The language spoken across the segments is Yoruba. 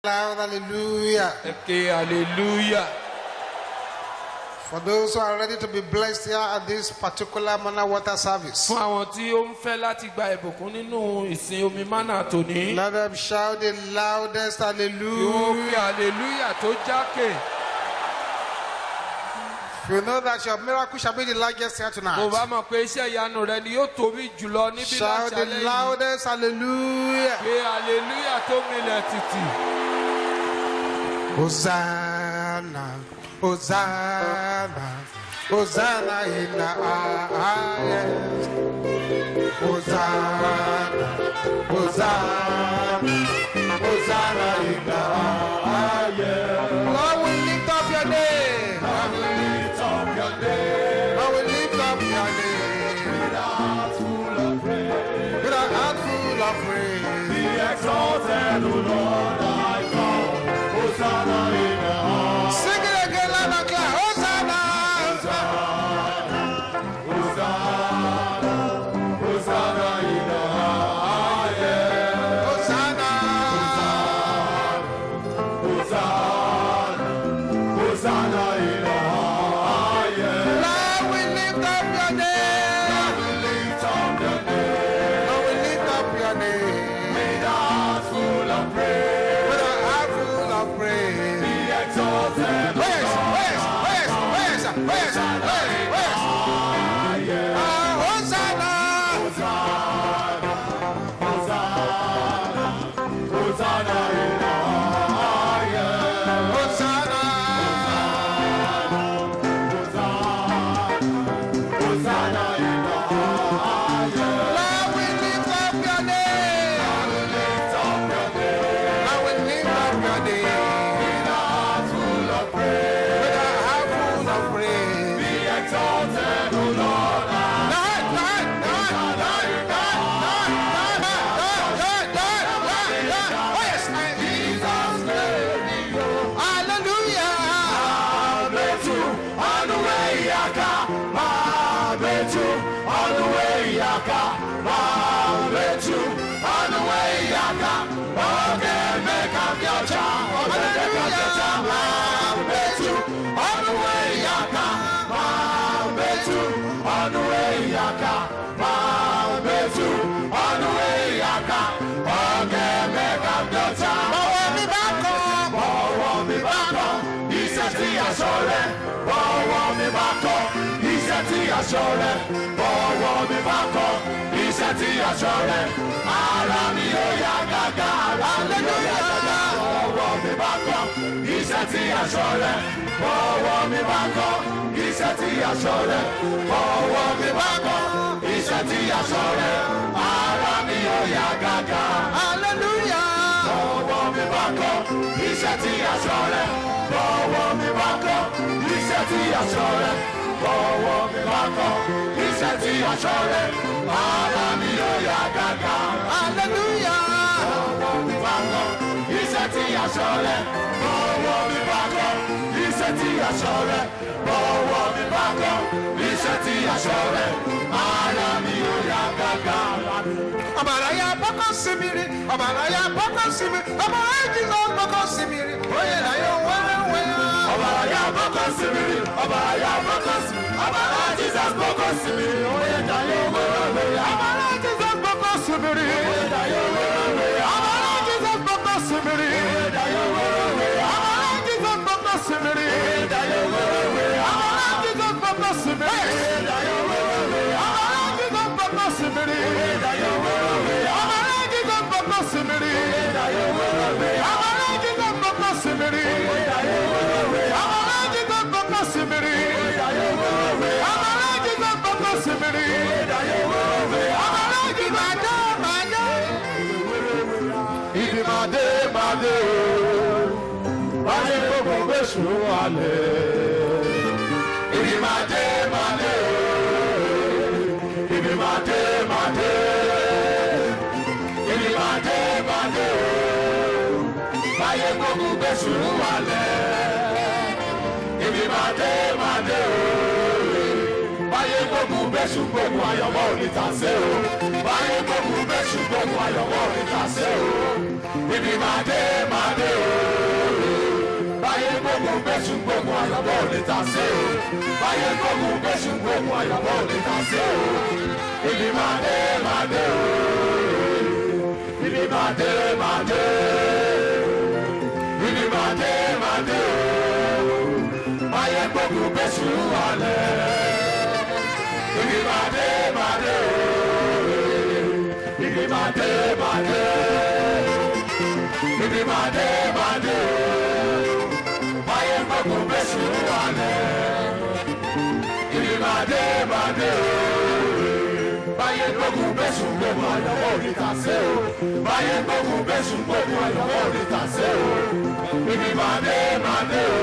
Loud hallelujah. Okay, hallelujah. For those who are ready to be blessed here at this particular manna water service, Fún àwọn tí ó ń fẹ́ láti gba ìbùkún nínú ìsìn omi mánà tòní. let them shout the loudest Kí wọ́n hallelujah. pe hallelujah tó jákè. You know that your miracle shall be the largest here Mo tonight. bá mọ̀ pé iṣẹ́ ìyanu rẹ ni yóò tóbi jùlọ níbí Shout the láṣálẹ́ yìí. loudest hallelujah. Pe hallelujah tó milẹ̀ tìtì. Hosanna, Hosanna, Hosanna in the highest. Hosanna, Hosanna, Hosanna in the highest. Lord, we lift up your name. Lord, we lift up your name. Lord, we lift up your name. With a heart full of praise. With a heart full of praise. Be exalted, O Lord, I come. Hosanna in the highest. Sing it again, loud and clear. Hosanna, Hosanna, Hosanna in the highest. Hosanna, Hosanna, Hosanna in the highest. Lord, we lift up your name. Lord, we lift up your name. Lord, we lift up your name. With a heart full of praise. With a heart full of praise. Be exalted. Where's Hosanna. Hosanna, Hosanna, Hosanna in the highest. Hosanna, Hosanna in the highest. Lord, we lift up your name. Lord, we lift up your name. Lord, we lift up your name. With a heart full of praise. With a heart full of praise. Be exalted, O Lord. Bọ̀wọ̀ mi bá kọ́ iṣẹ́ tí aṣọ rẹ̀ ara mi yóò yá gágá ara mi yóò yá gágá. Bọ̀wọ̀ mi bá kọ́ iṣẹ́ tí aṣọ rẹ̀ bọ̀wọ̀ mi bá kọ́ iṣẹ́ tí aṣọ rẹ̀ bọ̀wọ̀ mi bá kọ́ iṣẹ́ tí aṣọ rẹ̀ ara mi yóò yá gágá. Hallelujah. Bọ̀wọ̀ mi bá kọ́ iṣẹ́ tí aṣọ rẹ̀ bọ̀wọ̀ mi bá kọ́ iṣẹ́ tí aṣọ rẹ̀ bọ̀wọ̀ mi bá kọ́ iṣẹ́ tí aṣọ rẹ̀ ara mi yóò yá gágá. Hallelujah. Bọ̀wọ̀ mi bá kọ́ iṣẹ́ tí aṣọ rẹ̀ bọ̀wọ̀ mi bá kọ́ iṣẹ́ tí aṣọ rẹ̀ bọ̀wọ̀ mi bá kọ́ iṣẹ́ tí aṣọ rẹ̀ ara mi yóò yá gágá. Ọ̀bàràyà bọ́kọ̀ símìrì ọ̀bàràyà bọ́kọ̀ símìrì ọ̀bàràyà jìnnà bọ́kọ̀ símìrì oyè láyé wẹ́rẹ́wẹ́rẹ́. Ọ̀bàràyà bọ́kọ̀ símìrì ọ̀bàràyà bọ́kọ̀ símìrì ọ̀bàràyà Jesus bọ́kọ̀ símìrì oyè láyé wẹ́rẹ́wẹ́rẹ́. Ọ̀bàràyà Jesus bọ́kọ̀ símìrì oyè láyé wẹ́rẹ́wẹ́rẹ́. Ọ̀bàràyà Jesus bọ́kọ̀ símìrì oyè láyé wẹ́rẹ́wẹ́rẹ́. Ọ̀bàràyà Jesus bọ́kọ̀ símìrì oyè láyé wẹ́rẹ́wẹ́rẹ́. Ọ̀bàràyà Jesus bọ́kọ̀ símìrì oyè láyé wẹ́rẹ́wẹ́rẹ́. Ọ̀bàràyà Jesus bọ́kọ̀ símìrì oyè láyé wẹ́rẹ́wẹ́rẹ́. Ọ̀bàràyà Jesus bọ́kọ̀ símìrì oyè láyé wẹ́rẹ́wẹ́rẹ́. Ọ̀bàràyà Jesus bọ́kọ̀ símìrì oyè láyé wẹ́rẹ́wẹ́rẹ́. Ọ̀bàràyà Jesus bọ́kọ̀ símìrì oyè láyé wẹ́rẹ́wẹ́rẹ́. Ọ̀bàràyà Jesus bọ́kọ̀ símìrì oyè láyé wẹ́rẹ́wẹ́rẹ́. Ọ̀bàràyà Jesus ibi máa dé o wáyé gbogbo gbèsè wálẹ̀. Ibi máa dé o ibi máa dé ibi máa dé o wáyé gbogbo gbèsè wálẹ̀. Ibi máa dé o wáyé gbogbo gbèsè bẹ́ṣù gbógun àyọ̀mọ́ òní tà sí o. Báyé gbógun bẹ́ṣù gbógun àyọ̀mọ́ òní tà sí o. Ibi máa dé o. Báyé gbógun bẹ́ṣù gbógun àyọ̀mọ́ òní tà sí o. Báyé gbógun bẹ́ṣù gbógun àyọ̀mọ́ òní tà sí o. Ibi máa dé o. Ibi máa dé o. Ibi máa dé o. Báyé gbógun bẹ́ṣù wálẹ̀. Ibi máa dé o. Ibi máa dé o. Ibi máa dé o. Báyé gbógun bẹ́ṣù wálẹ̀. Ibi máa dé o. Báyé gbógun bẹ́ṣù gbógun àyọ̀mọ́ òní tà sí o. Báyé gbógun bẹ́ṣù gbógun àyọ̀mọ́ òní tà sí o. Ibi máa dé o.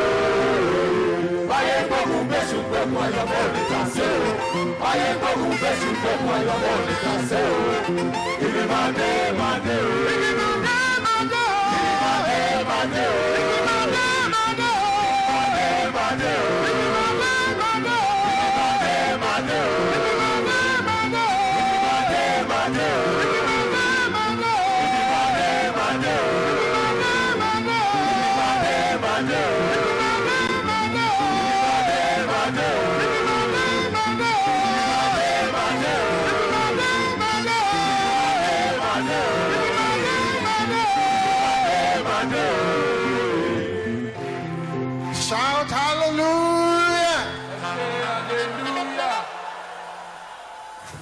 Báyé gbógun bẹ́ṣù gbógun àyọ̀mọ́ òní tà sí o. Báyé gbógun bẹ́ṣù gbógun àyọ̀mọ́ òní tà sí o. Ibi máa dé o. Ibi máa dé o. Ibi máa dé o. Ibi máa dé o. Ibi máa dé o. Ibi máa dé o. Shout hallelujah. Hallelujah.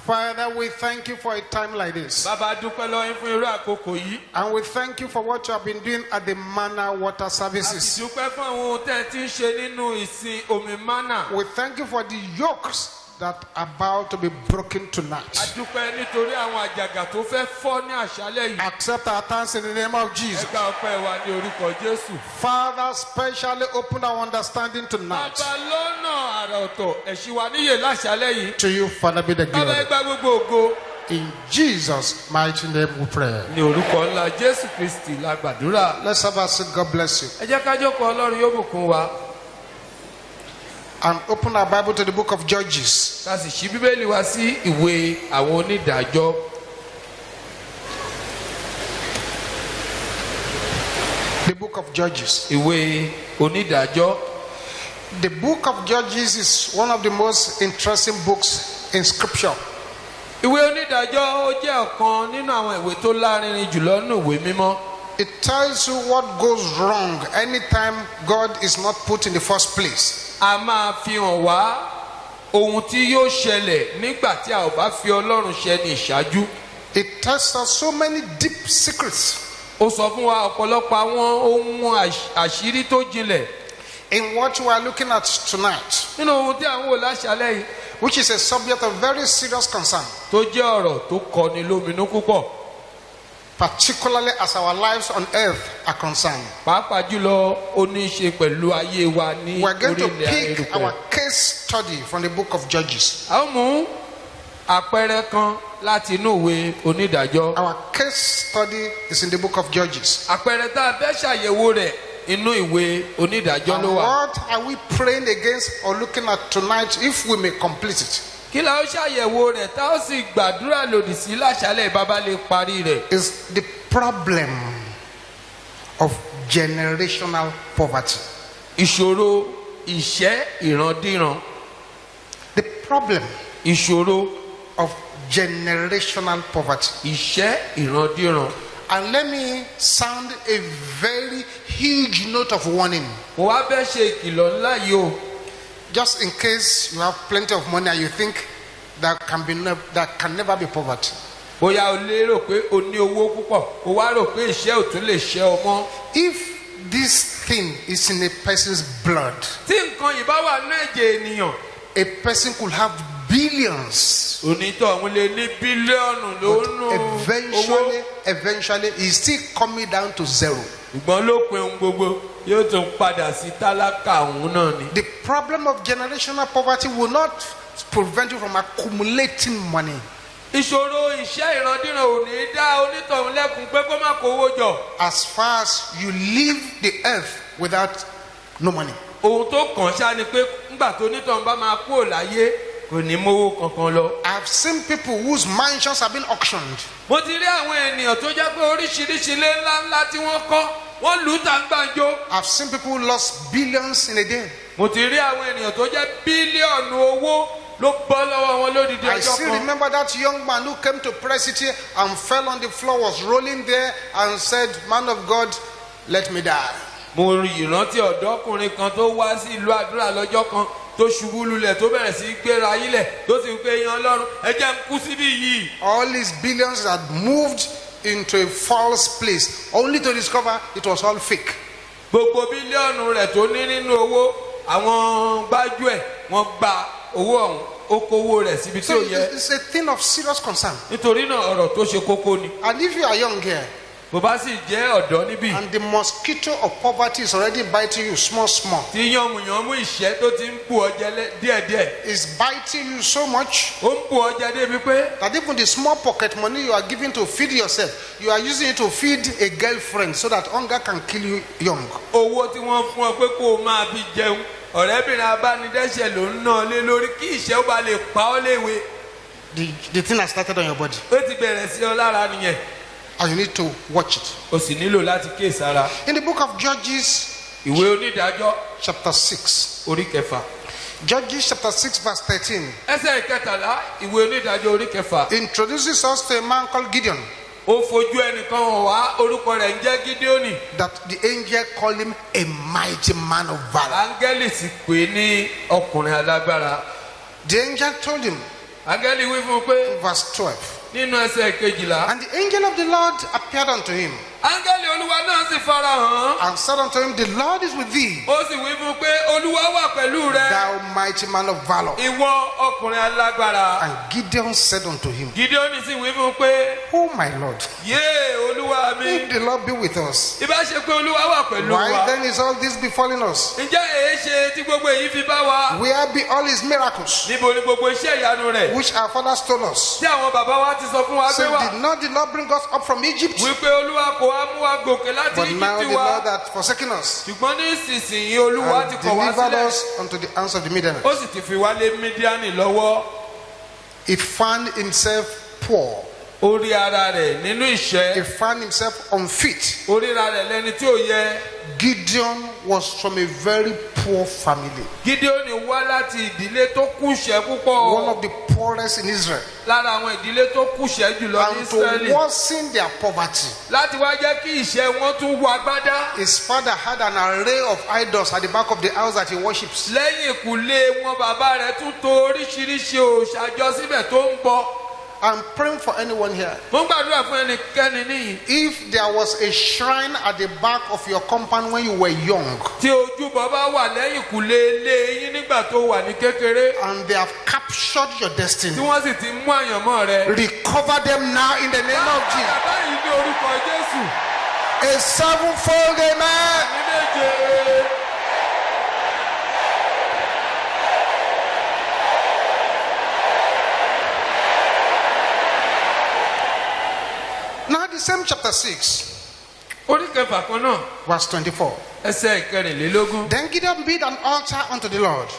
Father, we thank you for a time like this. Bàbá dúpẹ́ lọ́wọ́ yín fún irú àkókò yìí. And we thank you for what you have been doing at the Manna Water A sì Services. dúpẹ́ fún àwọn ohun tẹ́ ẹ ti ń ṣe nínú ìsìn omi mánà. We thank you for the yokes that are about to be broken A tonight. dúpẹ́ nítorí àwọn àjàgà tó fẹ́ fọ́ ní àṣálẹ́ yìí. Accept our thanks in the name of Jesus. Ẹ gba ọpẹ́ wa ní orúkọ Jésù. Father, specially open our understanding tonight. Bàbá lọ́nà àrà ọ̀tọ̀ ẹ̀ṣin wa níyè láṣálẹ́ yìí. To you, Father, be the Bàbá ẹ glory. gba gbogbo ògo. In Jesus' mighty name we pray. Ní orúkọ ńlá Jésù Kristì la gbàdúrà. Let's have a seat. God bless you. Ẹ jẹ́ ká jókòó Ọlọ́run yóò bùkún wa. And open our Bible to the book of Judges. Ká sì ṣí Bíbélì wa sí ìwé àwọn onídàájọ́. The book of Judges. Ìwé onídàájọ́. The book of Judges is one of the most interesting books in scripture. Ìwé onídàájọ́ ó jẹ́ ọ̀kan nínú àwọn ìwé tó lárinrin jùlọ nínú ìwé mímọ́. It tells you what goes wrong anytime God is not put in the first place. A máa fi hàn wá ohun tí yóò ṣẹlẹ̀ nígbà tí a ò bá fi Ọlọ́run ṣe ní ìṣáájú. It tells us so many deep secrets Ó sọ fún wa ọ̀pọ̀lọpọ̀ àwọn ohun àṣírí tó jinlẹ̀ in what we are looking at tonight, nínú ohun tí à ń wò láṣálẹ́ yìí which is a subject of very serious concern, tó jẹ́ ọ̀rọ̀ tó kọni lóminú púpọ̀. particularly as our lives on earth are concerned. Pàápàá jùlọ ó ní í ṣe pẹ̀lú ayé wa ní We're going to orílẹ̀ pick erùpẹ̀. our case study from the book of Judges. A ó mú àpẹẹrẹ kan láti inú ìwé onídàájọ́. Our case study is in the book of Judges. Àpẹẹrẹ tá a fẹ́ ṣàyẹ̀wò rẹ̀ inú ìwé onídàájọ́ And ló wà. what are we praying against or looking at tonight if we may complete it? Kí la ó ṣàyẹ̀wò rẹ̀ tá ó sì gbàdúrà lòdì sí láṣálẹ̀ bàbá lè parí rẹ̀. Is the problem of generational poverty. Ìṣòro ìṣẹ́ ìrandíran. The problem Ìṣòro of generational poverty. ìṣẹ́ ìrandíran. And let me sound a very huge note of warning. Mo wá fẹ́ ṣe ìkìlọ̀ ńlá yìí o. Just in case you have plenty of money and you think that can never be poverty. Bóyá o lérò pé o ní owó púpọ̀, o wá rò pé ìṣẹ́ ò tún lè ṣẹ́ ọ mọ́. If this thing is in a person's blood, Tí nǹkan yìí bá wà ní ẹ̀jẹ̀ ènìyàn, a person could have billions. onítọ̀hún lè ní bílíọ̀nù lónú Eventually, he's still coming down to zero. Ṣùgbọ́n lópin ohun gbogbo yóò tún padà sí tálákà òun náà ni. The problem of generational poverty will not prevent you from accumulating money. Ìṣòro ìṣẹ́ ìrandíran ò ní dá onítọ̀hún lẹ́kùn pé kó má kówó jọ. As far as you leave the earth without no money. Ohun tó kàn ṣá ni pé nígbà tó onítọ̀hún bá máa kúrò láyé kò ní mówó kankan lọ. I've seen people whose mansions have been auctioned. mo ti rí àwọn ènìyàn tó jẹ́ pé oríṣiríṣi ilé ńláńlá tí wọ́n kọ́ wọ́n lù ú tàǹgbàǹjo. I've seen people who lost billions in a day. mo ti rí àwọn ènìyàn tó jẹ́ bílíọ̀nù owó ló bọ́ lọ́wọ́ wọn lódìdí I ọjọ́ still kan. remember that young man who came to Prayer City and fell on the floor, was rolling there and said, "Man of God, let me die." mo rí ìrántí ọ̀dọ́kùnrin kan tó wá sí ìlú àdúrà lọ́jọ́ kan tó ṣubú lulẹ̀ tó bẹ̀rẹ̀ sí í gbéra yílẹ̀ tó sì ń pé yan Ọlọ́run ẹ jẹ́ n kú síbí yìí. All his billions had moved into a false place, only to discover it was all fake. gbogbo bílíọ̀nù rẹ̀ tó ní nínú owó àwọn gbájúẹ̀ wọ́n gba owó ọ̀hún ó kówó rẹ̀ síbi tí So ò yẹ. it's a thing of serious concern. nítorí náà ọ̀rọ̀ tó ṣe kókó ni. And if you are young here, bó bá sì jẹ́ ọ̀dọ́ níbí and the mosquito of poverty is already biting you small, tí yànmùyànmú ìṣẹ́ tó ti ń bù ọ jẹ díẹ̀díẹ̀ is biting you so much ó ń bù ọ jẹ débi pé that even the small pocket money you are giving to feed yourself, you are using it to feed a girlfriend so that hunger can kill you young. owó tí wọ́n fún ọ pé kó o máa fi jẹun ọ̀rẹ́bìnrin abánidẹ́sẹ̀ ló ń ná lé lórí kí ìṣẹ́ ó ba lè pa ọ́ léwe. The thing has started on your body, ó ti bẹ̀rẹ̀ sí ọ lára nìyẹn and you need to watch it. o sì nílò láti kíyèsára. In the book of Judges, ìwé onídàájọ́ chapter 6, orí kẹfà Judges chapter 6, verse 13, ẹsẹ̀ ìkẹtàlá ìwé onídàájọ́ orí kẹfà introduces us to a man called Gideon, ó fojú ẹnìkan hàn wá orúkọ rẹ̀ ń jẹ́ Gídíónì. that the angel called him a mighty man of valor. áńgẹ́lì sì pè é ní ọkùnrin alágbára. The angel told him, áńgẹ́lì wí fún un pé verse 12, nínú ẹsẹ̀ kejìlá and the angel of the Lord appeared unto him áńgẹ́lì olúwa náà sì fara hàn án. and said unto him, the Lord is with thee, ó sì wí fún un pé olúwa wà pẹ̀lú rẹ thou mighty man of valor. ìwọ ọkùnrin alágbára. And Gideon said unto him, Gídíónì sì wí fún un pé oh my Lord, yé olúwa mi if the Lord be with us, ìbá ṣe pé olúwa wà pẹ̀lú why wa then is all this befalling us? ǹjẹ́ èé ṣe tí gbogbo èyí fi bá wa. Where be all his miracles níbo ni gbogbo iṣẹ́ ìyanu rẹ̀ which our fathers told us? tí àwọn bàbá wa ti sọ fún wa pé So wà did not the Lord bring us up from Egypt? wípé olúwa kò wá mú wa gòkè láti But now the Íjíbítì wa Lord hath forsaken us ṣùgbọ́n ní ìsinsìnyí olúwa ti and kọ̀ wá delivered sílẹ̀ us unto the hands of the Midianites. ó sì ti fi wá lé Mídíánì lọ́wọ́. He found himself poor. ó rí ara rẹ̀ nínú ìṣẹ́ He found himself unfit. ó ríra rẹ̀ lẹ́ni tí ò yẹ. Gideon was from a very poor family, Gídíónì wá láti ìdílé tó kúṣẹ̀ púpọ̀ one of the poorest in Israel. lára àwọn ìdílé tó kúṣẹ̀ jùlọ ní And to Ísírẹ́lì worsen their poverty, láti wá jẹ́ kí ìṣẹ́ wọn tún wọ agbádá. his father had an array of idols at the back of the house that he worships. lẹ́yìn ìkùlé wọn bàbá rẹ̀ tún tò oríṣiríṣi òòṣà jọ síbẹ̀ tó ń bọ. I'm praying for anyone here. mo ń gbàdúrà fún ẹnikẹ́ni níyì If there was a shrine at the back of your compound when you were young, tí ojúbọ bá wà lẹ́yìn ìkùlé ilé yín nígbà tó wà ní kékeré and they have captured your tí destiny, wọ́n sì ti mú àyànmọ́ rẹ̀. recover them now in the name of Jesus. bàbá yìí ní orúkọ Jésù A sevenfold amen. ní méje. Now the same chapter 6, orí kẹfà kan náà verse 24. ẹsẹ̀ ìkẹrìnlélógún. Then Gideon built an altar unto the Lord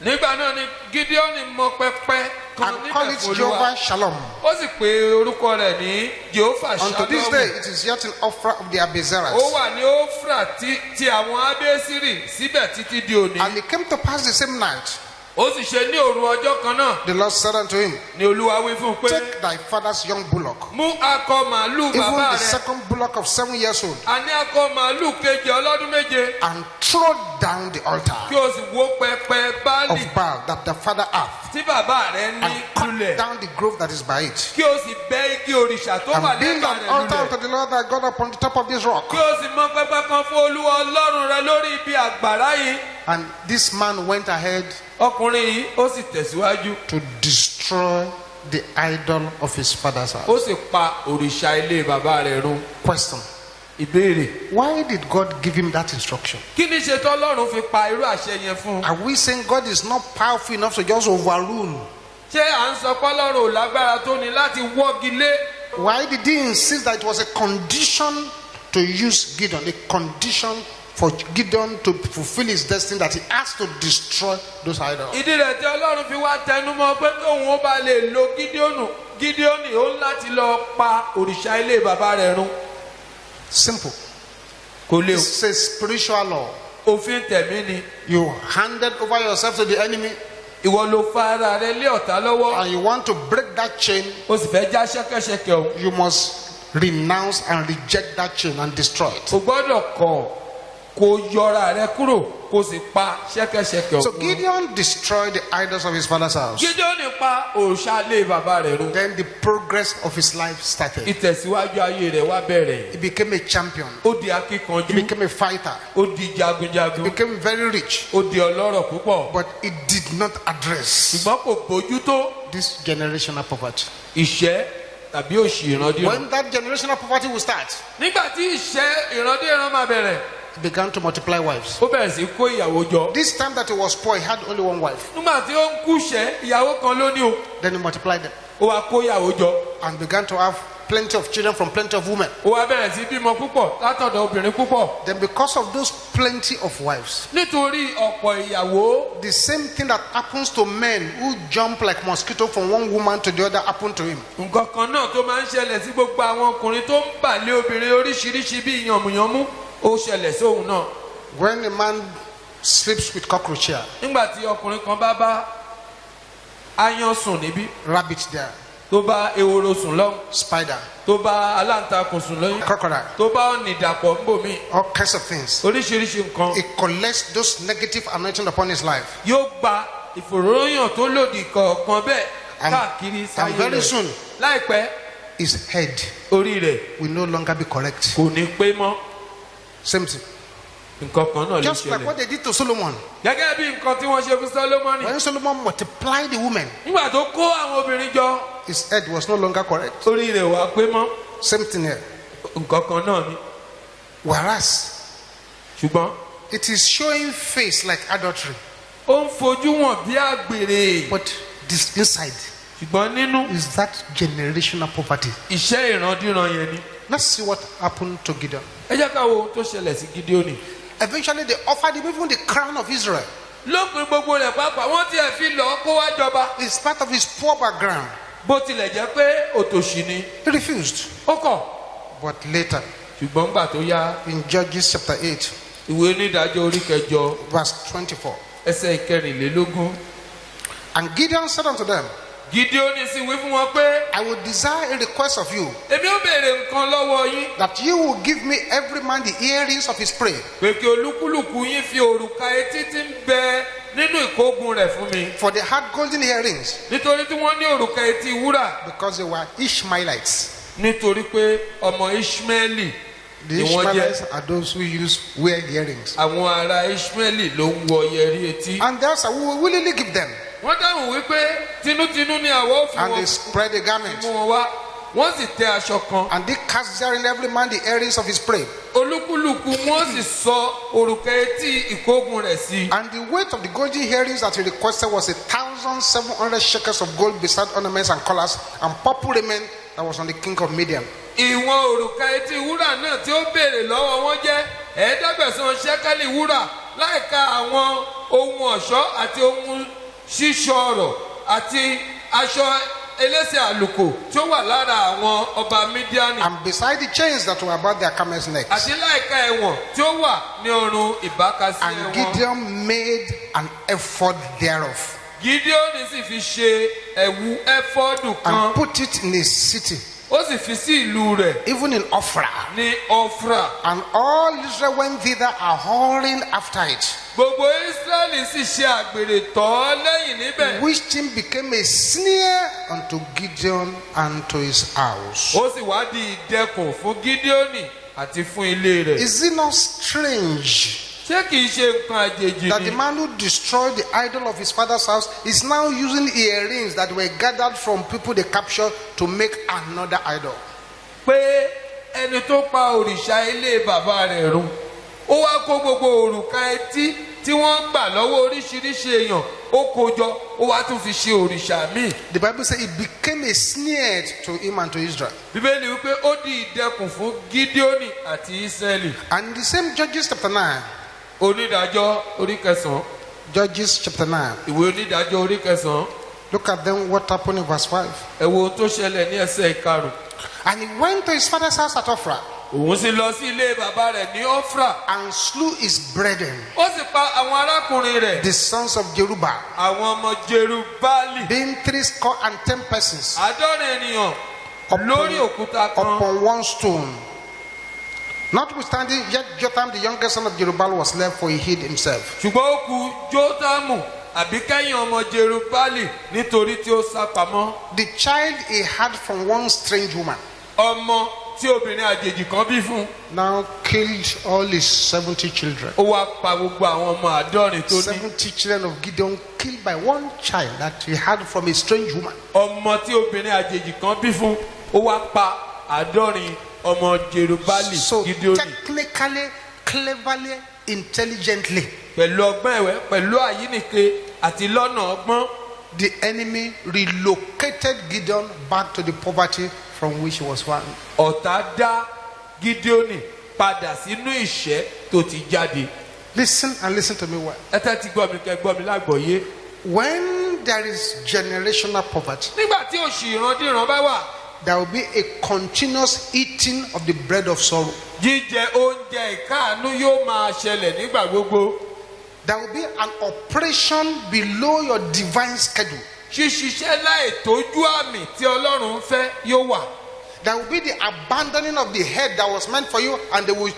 nígbà náà ni Gídíónì mọ pẹpẹ kan and called níbẹ̀ it fún Olúwa Jehovah Shalom. ó sì pe orúkọ rẹ̀ ní Jèhófà Unto this day Ṣálọ́mù. it is yet in Ophrah of the ó Abiezrites. wà ní Ófrà ti àwọn Ábésírì síbẹ̀ títí di òní. And it came to pass the same night, ó sì ṣe ní òru ọjọ́ kan náà the Lord said unto him, ni Olúwa wí fún un pé take thy father's young bullock, mú akọ màálù even bàbá the rẹ̀ second bullock of 7 years old, àní akọ màálù kejì ọlọ́dún méje and throw down the altar kí o sì wó pẹpẹ Báálì of Baal that the father hath, tí bàbá rẹ̀ ní and cut lulẹ̀ down the grove that is by it, kí o sì bẹ́ igi òrìṣà tó wà and build lẹ́gbàá an rẹ̀ altar lulẹ̀ unto the Lord thy God upon the top of this rock. kí o sì mọ pẹpẹ kan fún Olúwa Ọlọ́run rẹ lórí ibi àgbàrá yìí. And this man went ahead ọkùnrin yìí ó sì tẹ̀síwájú to destroy the idol of his father's ó house. sì pa òrìṣà ilé bàbá rẹ̀ run. Question: ìbéèrè why did God give him that instruction? kí ni ṣe tọ́lọ́run fi pa irú àṣẹ yẹn fún un. Are we saying God is not powerful enough to just overrule? ṣé à ń sọ pọ́lọ́run ò lágbára tó ni láti wọ́gi lé. Why did he insist that it was a condition to use Gideon, a condition for Gideon to fulfill his destiny that he has to destroy those idols. ìdí rẹ̀ tí ọlọ́run fi wá tẹnumọ́ pé tóun ó bá lè lo Gídíónì ó ń láti lọ pa òrìṣà ilé bàbá rẹ̀ run. Simple. kò lè It's a spiritual law. òfin tẹ̀mí ni. You handed over yourself to the enemy ìwọ ló fa ara rẹ lé ọ̀tá lọ́wọ́. and you want to break that chain, o sì fẹ́ já ṣẹ́kẹ́ṣẹkẹ̀ o. you must renounce and reject that chain and destroy it. o gbọ́dọ̀ kọ̀ kó yọra rẹ kúrò kó sì pa ṣẹ́kẹ́ṣẹkẹ̀ So o. Gideon destroyed the idols of his father's house. Gídíónì pa òrìṣà ilé bàbá rẹ̀ run. Then the progress of his life started. ìtẹ̀síwájú ayé rẹ̀ wá bẹ̀rẹ̀. He became a champion. ó di He akíkanjú. became a fighter. ó di jagunjagun. He became very rich. ó di ọlọ́rọ̀ púpọ̀. But it did not address ṣùgbọ́n kò bójútó this generational poverty. ìṣẹ́ tàbí òṣì ìrandíran. When that generational poverty will start, nígbà tí ìṣẹ́ ìrandíran máa bẹ̀rẹ̀ he began to multiply wives. ó bẹ̀rẹ̀ sí kó ìyàwó jọ. This time that he was poor, he had only one wife. nígbà tí ó ń kúṣẹ́ ìyàwó kan ló ní o. Then he multiplied them ó wá kó ìyàwó jọ. and began to have plenty of children from plenty of women. ó wá bẹ̀rẹ̀ sí bímọ púpọ̀ látọ̀dọ̀ obìnrin púpọ̀. Then because of those plenty of wives, nítorí ọ̀pọ̀ ìyàwó the same thing that happens to men who jump like mosquito from one woman to the other happened to him. nǹkan kan náà tó máa ń ṣẹlẹ̀ sí gbogbo àwọn ọkùnrin tó ń bà lé obìnrin oríṣiríṣi bíi yànmùyánmú ó ṣẹlẹ̀ sóhun náà. When a man sleeps with cockroach here, nígbà tí ọkùnrin kan bá bá aáyán sùn níbí rabbit there, tó bá ehoro sùn lọ́hùn spider, tó bá aláǹtakùn sùn lọ́yìn crocodile, tó bá ọ̀nìdàpọ̀ ń bò mí all kinds of things. oríṣiríṣi nǹkan He collects those negative anointing upon his life. yóò gba ìfòròyàn tó lòdì kọ̀ọ̀kan bẹ́ẹ̀ And- káàkiri and sáyé very rẹ̀ soon- láìpẹ́ His head orí rẹ̀ will no longer be correct. kò ní pé mọ́ Same thing. nǹkan kan náà ló Just like ṣẹlẹ̀ what they did to Solomon. gẹ́gẹ́ bí nǹkan tí wọ́n ṣe fún Sólómọ́nì When Solomon multiplied the women, nígbà tó kó àwọn obìnrin jọ his head was no longer correct. orí rẹ̀ wá pé mọ́ Same thing here. nǹkan kan náà ni Whereas ṣùgbọ́n it is showing face like adultery, ó ń fojú wọn bí àgbèrè but this inside ṣùgbọ́n nínú is that generational poverty. iṣẹ́ ìrandíran yẹn ni. Let's see what happened to Gideon. ẹ jẹ́ ká wo ohun tó ṣẹlẹ̀ sí Gídíónì. Eventually, they offered him even the crown of Israel. lópin gbogbo rẹ̀ pàápàá wọ́n tiẹ̀ fi lọ́ọ́ kó wá jọba. It's part of his poor background. bó tilẹ̀ jẹ́ pé òtòṣì ni He refused. ó kọ̀. But later, ṣùgbọ́n gbà tó yá in Judges chapter 8, ìwé onídàájọ́ orí kẹjọ verse 24, ẹsẹ̀ ìkẹrìnlélógún. and Gideon said unto them, Gídíónì sì wí fún wọn pé I will desire a request of you, èmi ó béèrè nǹkan lọ́wọ́ yín that you will give me every man the earrings of his prey, pé kí olúkúlùkù yín fi òrùka etí tí ń bẹ nínú ìkógun rẹ̀ fún mi. for they had golden earrings, nítorí tí wọ́n ní òrùka etí wúrà because they were Ishmaelites. nítorí pé ọmọ Ishmaeli The ni wọ́n Ishmaelites jẹ́. are those who wear earrings. àwọn ará Ishmaeli ló ń wọ yẹrí etí. And they said, we will willingly give them. wọ́n dáhùn wípé tinútinú ni àwa ó fi And wọn they spread a garment, mú wọn wá wọ́n sì tẹ aṣọ kan. and they cast therein every man the earrings of his prey. olúkúlùkù wọ́n sì sọ òrùka etí ìkógun rẹ̀ sí. And the weight of the golden earrings that he requested was 1,700 shekels of gold, beside ornaments and collars, and purple raiment that was on the king of Midian. ìwọ̀n òrùka etí wúrà náà tí ó béèrè lọ́wọ́ wọn jẹ́ ẹ̀ẹ́dẹ́gbẹ̀sán ṣẹ́kẹ́lì wúrà láìka àwọn ohun ọ̀ṣọ́ àti ohun ṣíṣọ ọ̀rọ̀ àti aṣọ elése àlùkò tí ó wà lára àwọn ọba Mídíánì And beside the chains that were about their camels' necks. àti láìka ẹ̀wọ̀n tí ó wà ní ọrùn ìbákasí And ẹ̀wọ̀n. Gideon made an effort thereof, Gídíónì sì fi ṣe ẹ̀wù ẹfọ́dù kan and put it in his city, ó sì fi sí ìlú rẹ̀ even in Ophrah. ní Ọfra. And all Israel went thither a whoring after it, gbogbo Ísírẹ́lì sì ṣe àgbèrè tọ̀ ọ́ lẹ́yìn níbẹ̀. which thing became a snare unto Gideon and to his house. ó sì wá di ìdẹkùn fún Gídíónì àti fún ilé rẹ̀. Is it not strange ṣé kìí ṣe nǹkan àjèjì that ni? the man who destroyed the idol of his father's house is now using earrings that were gathered from people they captured to make another idol? pé ẹni tó pa òrìṣà ilé bàbá rẹ̀ run ó wá kó gbogbo òrùka etí tí wọ́n gbà lọ́wọ́ oríṣiríṣi èèyàn ó kó jọ ó wá tún fi ṣe òrìṣà míì. The Bible says it became a snare to him and to Israel. bíbélì wípé ó di ìdẹkùn fún Gídíónì àti Ísírẹ́lì. And the same Judges chapter 9. onídàájọ́ orí kẹsàn-án. Judges chapter 9. ìwé onídàájọ́ orí kẹsàn-án. Look at them what happened in verse 5. ẹ wo ohun tó ṣẹlẹ̀ ní ẹsẹ̀ ìkarùn. And he went to his father's house at Ophrah òun sì lọ sí ilé bàbá rẹ̀ ní Ófrà. and slew his brethren, ó sì pa àwọn arákùnrin rẹ̀. the sons of Jerubbaal, àwọn ọmọ Jerubbaali. being 70 persons, 70 ènìyàn lórí òkúta kan. upon one stone. Notwithstanding, yet Jotham, the youngest son of Jerubbaal, was left, for he hid himself. ṣùgbọ́n ó kù Jótámù àbí kẹ́yìn ọmọ Jerubbaali nítorí tí ó sá pamọ́. The child he had from one strange woman ọmọ tí obìnrin àjèjì kan bí fún. now killed all his 70 children. ó wá pa gbogbo àwọn ọmọ 70 tó ní. 70 children of Gideon killed by one child that he had from a strange woman. ọmọ tí obìnrin àjèjì kan bí fún ó wá pa 70 ọmọ Jerubbaali So Gídíónì. technically, cleverly, intelligently, pẹ̀lú ọgbọ́n ẹ̀wẹ́ pẹ̀lú àyínìke àti lọ́nà ọgbọ́n. the enemy relocated Gideon back to the poverty from which he was found. ọ̀tá dá Gídíónì padà sínú ìṣẹ́ tó ti jáde. Listen and listen to me well. ẹ tẹ́tí gbọ́ mi kẹ́ gbọ́ mi lágbọ̀ọ́yé. When there is generational poverty, nígbà tí òṣì ìrandíran bá wà. there will be a continuous eating of the bread of sorrow. jíjẹ oúnjẹ ìkáàánú yóò máa ṣẹlẹ̀ nígbà gbogbo. There will be an operation below your divine schedule. ṣíṣiṣẹ́ láì tójú àmì tí Ọlọ́run ń fẹ́ yóò wà. There will be the abandoning of the head that was meant for you, and they will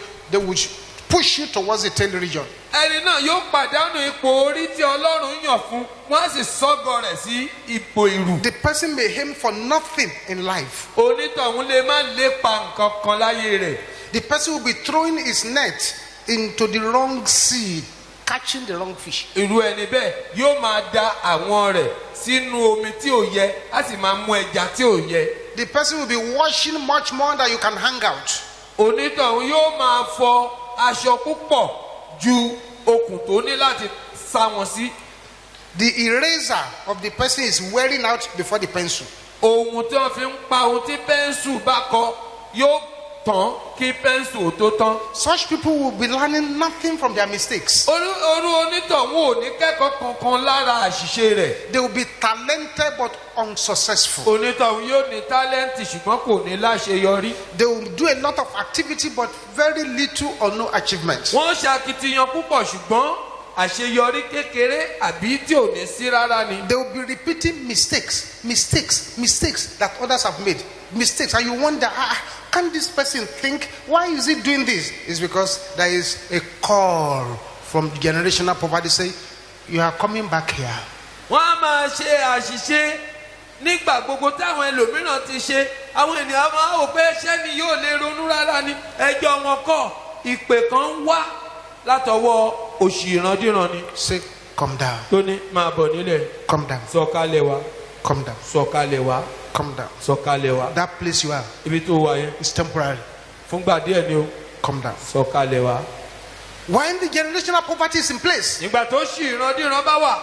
push you towards the tail region. ẹni náà yóò pàdánù ipò orí tí Ọlọ́run yàn fún wọ́n á sì sọ́gọ rẹ̀ sí ipò ìrù. The person may aim for nothing in life. onítọ̀hún lè má lépa nǹkan kan láyé rẹ̀. The person will be throwing his net into the wrong sea, catching the wrong fish. irú ẹni bẹ́ẹ̀ yóò máa da àwọn rẹ̀ sínú omi tí ò yẹ á sì máa mú ẹja tí ò yẹ. The person will be washing much more than you can hang out. onítọ̀hún yóò máa fọ aṣọ púpọ̀ ju okùn tó ní láti sá wọn sí. The eraser of the person is wearing out before the pencil. ohun tí wọ́n fi ń pa ohun tí pẹ́ńsù bá kọ yóò tán kí pẹ́ńsù ò tó tán. Such people will be learning nothing from their mistakes. orú onítọ̀hún ò ní kẹ́kọ̀ọ́ kankan lára àṣìṣe rẹ̀. They will be talented but unsuccessful. onítọ̀hún yóò ní tálẹ́ǹtì ṣùgbọ́n kò ní láṣeyọrí. They will do a lot of activity but very little or no achievement. wọ́n ṣàkitiyan púpọ̀ ṣùgbọ́n àṣeyọrí kékeré àbí tí ò ní sí rárá ni. They will be repeating mistakes that others have made. Mistakes, and you wonder, can this person think, why is he doing this? It's because there is a call from generational poverty saying, you are coming back here. wọ́n á máa ṣe àṣìṣe nígbà gbogbo táwọn ẹlòmíràn ti ṣe. àwọn ènìyàn máa wò pé ṣẹ́ni yóò lè ronú rárá ni. ẹjọ́ wọn kọ́ ìpè kan wá látọwọ́ òṣì ìrandíran ni. Say, come down. tó ní máa bọ̀ nílẹ̀. Come down. sọ̀kalẹ̀ wá. Come down. sọ̀kalẹ̀ wá. Come down. sọ̀kalẹ̀ wá. That place you are ibi tó wà yẹn is temporary. fúngbà díẹ̀ ni o. Come down. sọ̀kalẹ̀ wá. When the generational poverty is in place, nígbà tó ṣì ìrandíran bá wà.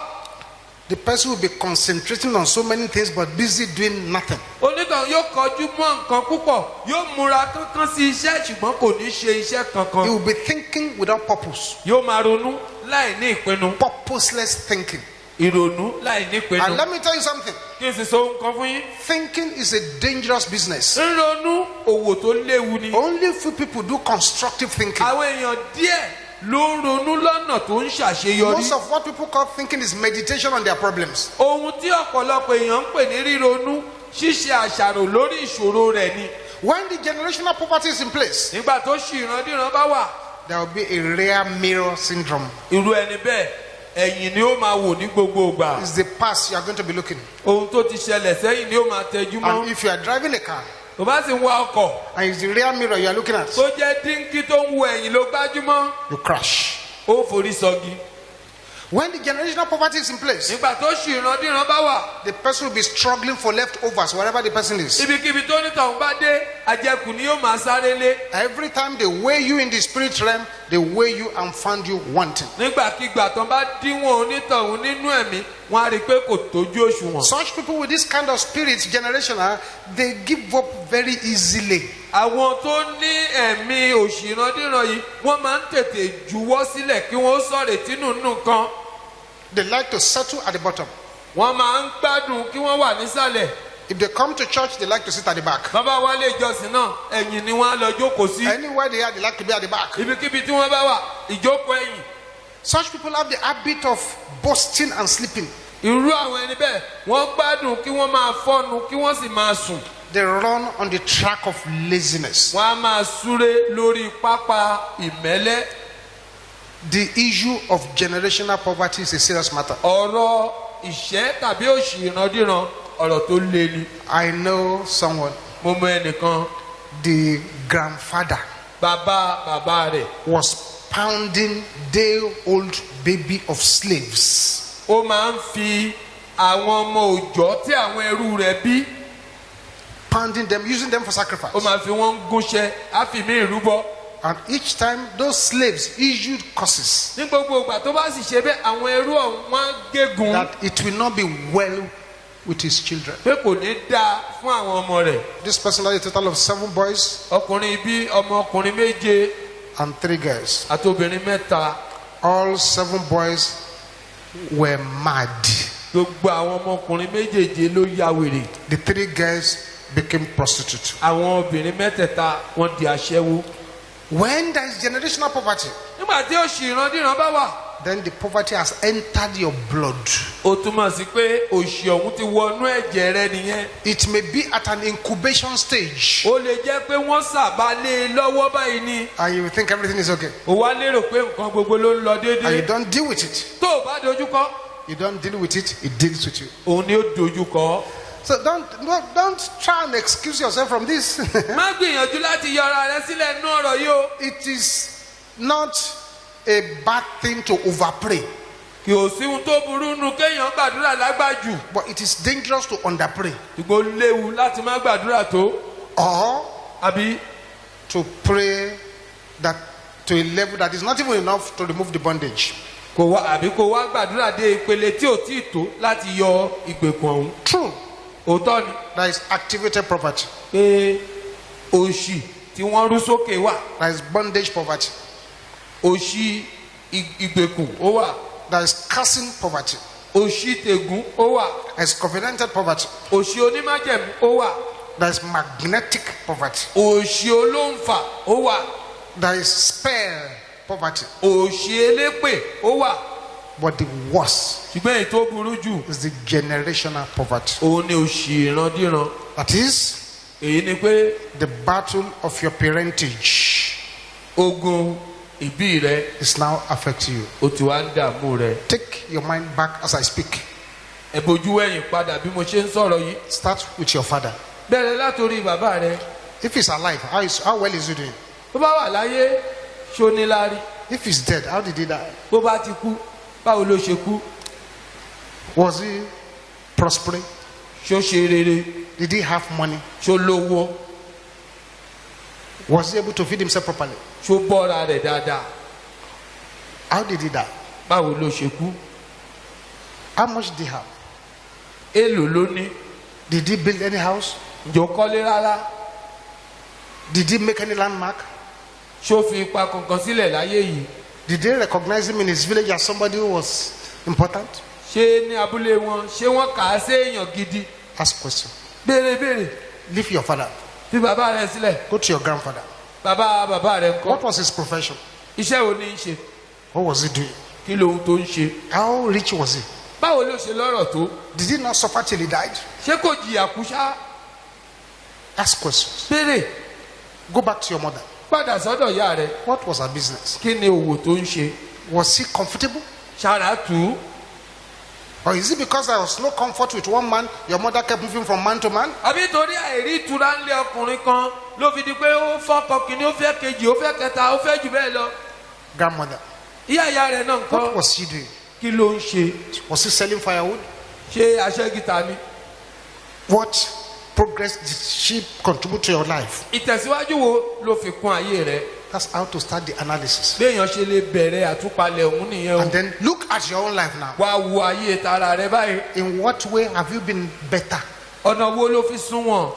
the person will be concentrating on so many things but busy doing nothing. onítàn yóò kọjú mọ́ nǹkan púpọ̀ yóò múra kankan sí iṣẹ́ ṣùgbọ́n kò ní ṣe iṣẹ́ He kankan. will be thinking without purpose. yóò máa ronú láì ní ìpinnu. Purposeless thinking. ìrònú láì ní ìpinnu. And let me tell you something. kí n sì sọ nǹkan fún yín. Thinking is a dangerous business. ríronú òwò tó léwu ni. Only few people do constructive thinking. àwọn èèyàn díẹ̀ ló ń ronú lọ́nà tó ń ṣàṣeyọrí. Most of what people call thinking is meditation on their problems. ohun tí ọ̀pọ̀lọpọ̀ èèyàn ń pè ní ríronú ṣíṣe àṣàrò lórí ìṣòro rẹ̀ ni. When the generational poverty is in place, nígbà tó ṣì ìrandíran bá wà. there will be a rare mirror syndrome. irú ẹni bẹ́ẹ̀ ẹ̀yìn ni ó máa wò ní gbogbo ìgbà. It's the past you are going to be looking. ohun tó ti ṣẹlẹ̀ sẹ́yìn ni ó máa tẹjú mọ́. And if you are driving a car tó bá sì ń wa ọkọ̀ and it's the rear mirror you are looking at, tó jẹ́ díngí tó ń wo ẹ̀yìn ló gbájúmọ́ you crash. ó forí sọgi. When the generational poverty is in place, nígbà tó ṣì ìrandíran bá wà the person will be struggling for leftovers wherever the person is. ibikíbi tó nítọ̀hún bá dé àjẹkù ni yóò máa sáré lé. Every time they weigh you in the spirit realm, they weigh you and find you wanting. nígbàkigbà tó bá díwọ̀n onítọ̀hún nínú ẹ̀mí wọn á rí i pé kò tójú òṣùwọ̀n. Such people with this kind of spirit, generational, they give up very easily. àwọn tó ní ẹ̀mí òṣì ìrandíran yìí wọ́n máa ń tètè juwọ́ sílẹ̀ kí wọ́n sọ̀rètí nínú kan. They like to settle at the bottom. wọ́n máa ń gbádùn kí wọ́n wà nísàlẹ̀. If they come to church, they like to sit at the back. bàbá wa lè jọ́sìn náà ẹ̀yìn ni wọ́n á lọ jókòó sí. Anywhere they are, they like to be at the back. ibikíbi tí wọ́n bá wà ìjókòó ẹ̀yìn. Such people have the habit of boasting and sleeping. irú àwọn ẹni bẹ́ẹ̀ wọ́n gbádùn kí wọ́n máa fọ́nu kí wọ́n sì máa sùn. They run on the track of laziness. wọ́n á máa súré lórí pápá ìmẹ́lẹ́. The issue of generational poverty is a serious matter. ọ̀rọ̀ ìṣẹ́ tàbí òṣì ìrandíran ọ̀rọ̀ tó le ni. I know someone, mo mọ ẹnìkan the grandfather bàbá rẹ̀ was pounding day-old baby of slaves. ó máa ń fi àwọn ọmọ òòjọ́ tí àwọn ẹrú rẹ̀ bí Pounding them, using them for ó sacrifice. máa fi wọ́n gúnṣẹ́ á fi mí ìrúbọ. And each time those slaves issued curses ní gbogbo ìgbà tó bá sì ṣe bẹ́ẹ̀ àwọn ẹrú ọ̀hún wọ́n gégùn that it will not be well with his children. pé kò ní dáa fún àwọn ọmọ rẹ̀. This person had a total of 7 boys ọkùnrin bí ọmọkùnrin méje and 3 girls. àti obìnrin mẹ́ta. All 7 boys were mad. gbogbo àwọn ọmọkùnrin méjèèje ló ya wèrè. The 3 girls became prostitutes. àwọn obìnrin mẹ́tẹ̀ẹ̀ta wọ́n di aṣẹ́wó. When there is generational poverty, nígbà tí òṣì ìrandíran bá wà then the poverty has entered your blood. ó túmọ̀ sí pé òṣì ọ̀hún ti wọnú ẹ̀jẹ̀ rẹ nìyẹn. It may be at an incubation stage, ó lè jẹ́ pé wọ́n sàbá lé e lọ́wọ́ báyìí ni. and you will think everything is okay, ó wá lérò pé nǹkan gbogbo ló ń lọ and you déédéé. don't deal with it. tó o bá dojúkọ You don't deal with it, it deals with you. òun ni ó dojúkọ. So don't try and excuse yourself from this. má gbìyànjú láti yọra rẹ sílẹ̀ nínú ọ̀rọ̀ yìí o. It is not a bad thing to overpray, kì ó sí ohun tó burú nu kéèyàn gbàdúrà lágbàjù. but it is dangerous to underpray ìgbó léwu láti má gbàdúrà tó. or àbí to pray that to a level that is not even enough to remove the bondage. kò wá gbàdúrà dé ìpele tí ò tí ì tó láti yọ ìgbèkùn ọ̀hún. True, òótọ́ ni there is activated poverty, pé òṣì tí wọ́n rú sókè wà. there is bondage poverty, òṣì ìgbèkùn ó wà. there is cursing poverty, òṣì tègún ó wà. there is covenanted poverty, òṣì onímájẹ̀mú ó wà. there is magnetic poverty, òṣì olóǹfà ó wà. there is spare poverty. òṣì elépè ó wà. But the worst ṣùgbọ́n èyí tó burú jù is the generational poverty. òun ni òṣì ìrandíran. That is èyí ni pé the battle of your parentage ogun ìbí rẹ is now affecting you. ó ti wá ń dààmú rẹ. Take your mind back as I speak. ẹ bójú ẹ̀yìn padà bí mo ṣe ń sọ̀rọ̀ yìí. Start with your father. bẹ̀rẹ̀ látòrí bàbá rẹ. If he's alive, how well is he doing? bó bá wà láyé ṣó ní lárí. If he's dead, how did he die? bó bá ti kú báwo ló ṣe kú. Was he prospering? ṣó ṣe rere. Did he have money? ṣó lówó. Was he able to feed himself properly? ṣó bọ́ra rẹ̀ dáadáa. How did he die? báwo ló ṣe kú. How much did he have? èlò ló ní. Did he build any house? ǹjọ́ kọ́lé rárá. Did he make any landmark? ṣó fi ipa kankan sílẹ̀ láyé yìí. Did they recognize him in his village as somebody who was important? ṣé ní abúlé wọn ṣé wọ́n kà á sí èèyàn gidi. Ask question. béèrè. Leave your father. fi bàbá rẹ sílẹ̀. Go to your grandfather. bàbá rẹ ńkọ́. What was his profession? iṣẹ́ wo ni í ṣe. What was he doing? kí lohun tó ń ṣe. How rich was he? báwo ló ṣe lọ́rọ̀ tó. Did he not suffer till he died? ṣé kò jìyà kú ṣá. Ask questions. béèrè. Go back to your mother. padà sọ́dọ̀ ìyá rẹ. What was her business? kí ni òwò tó ń ṣe. Was he comfortable? ṣàrà tù ú. Or is it because there was no comfort with one man, your mother kept moving from man to man? àbí torí àìrí ìtura ńlẹ̀ ọkùnrin kan ló fi di pé ó fọ́kọ kìíní ó fẹ́ kejì ó fẹ́ kẹta ó fẹ́ jù bẹ́ẹ̀ lọ. Grandmother. ìyá rẹ̀ náà What ńkọ́. was she doing? kí ló ń ṣe? Was he selling firewood? Ṣé aṣẹ́gìtà ni? What progress did she contribute to your life? Ìtẹ̀síwájú wo ló fi kún ayé rẹ? That's how to start the analysis. Béèyàn ṣe lè bẹ̀rẹ̀ àtúpalẹ̀ òun nìyẹn o. And then look at your own life now. Wá wo ayé tara rẹ báyìí. In what way have you been better? Ọ̀nà wo ló fi sunwọ̀n?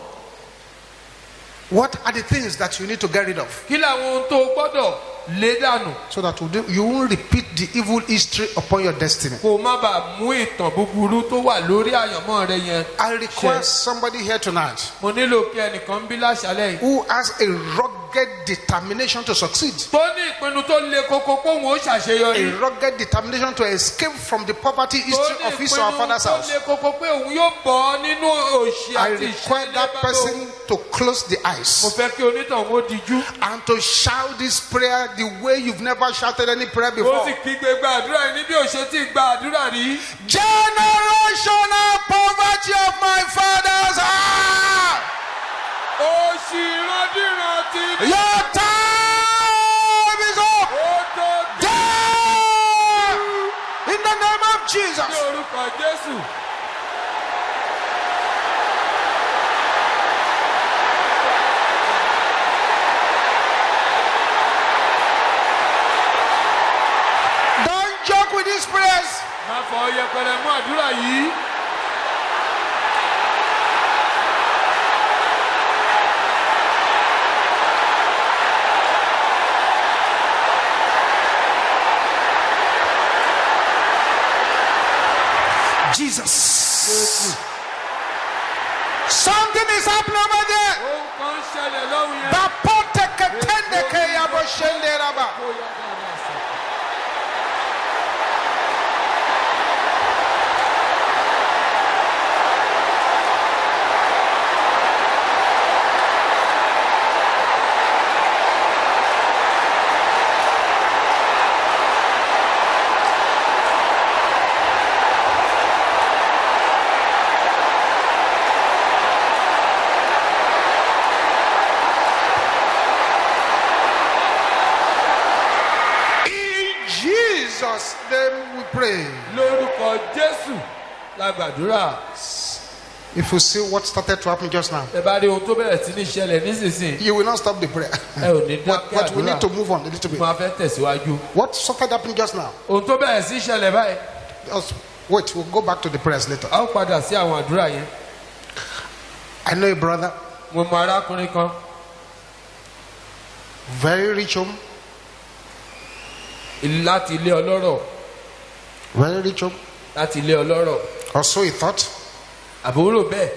What are the things that you need to get rid of Kí làwọn ohun tó gbọ́dọ̀ lé dànù? so that you won't repeat the evil history upon your destiny? Kó má bàa mú ìtàn búburú tó wà lórí àyànmọ́ rẹ yẹn. I request somebody here tonight Mo nílò kí ẹnìkan bí láṣálẹ̀ yìí. who has a rugged determination to succeed, Tó ní ìpinnu tó le koko kóhun ó ṣàṣeyọrí. a rugged determination to escape from the poverty Tó history ní of his or her ìpinnu father's tó house. le koko pé òun yóò bọ́ nínú òṣì I àti require ìṣẹ́lẹ̀ that bàbá òun. person to close the Mo eyes fẹ́ kí onítọ̀hún ó dijú. and to shout this prayer the way you've never shouted any prayer Ó before. sì kígbe gbàdúrà yìí ní bí ó ṣe ti gbàdúrà rí. Generational poverty of my father's house. Òṣì ìrandíran ti ní. Your time is up. Ó tó dé Die in the name of ní Jesus. orúkọ Jésù. Don't joke with these prayers. Má fọ yẹpẹrẹ mú àdúrà yìí. Jesus. Something is happening over there. Ohun kan ń ṣẹlẹ̀ lọ́hùn yẹn. Bapoteketendeke yaboshenderaba. Ó yá dáadáa sọ. In Jesus' name we pray. Lórúkọ Jésù la gbàdúrà. If you see what started to happen just now, Ẹ bá rí ohun tó bẹ̀rẹ̀ sí ní ṣẹlẹ̀ nísinsìnyí. you will not stop the prayer. Ẹ ò ní dákẹ́ But we àdúrà. need to move on a little bit. Máa fẹ́ tẹ̀síwájú. What started happening just now? Ohun tó bẹ̀rẹ̀ sí ṣẹlẹ̀ báyìí. Just wait, we'll go back to the prayers later. A ó padà sí àwọn àdúrà yẹn. I know a brother, Mo mọ arákùnrin kan. very rich home, Láti ilé ọlọ́rọ̀. very rich home, Láti ilé ọlọ́rọ̀. or so he thought. Àbúrò bẹ́ẹ̀.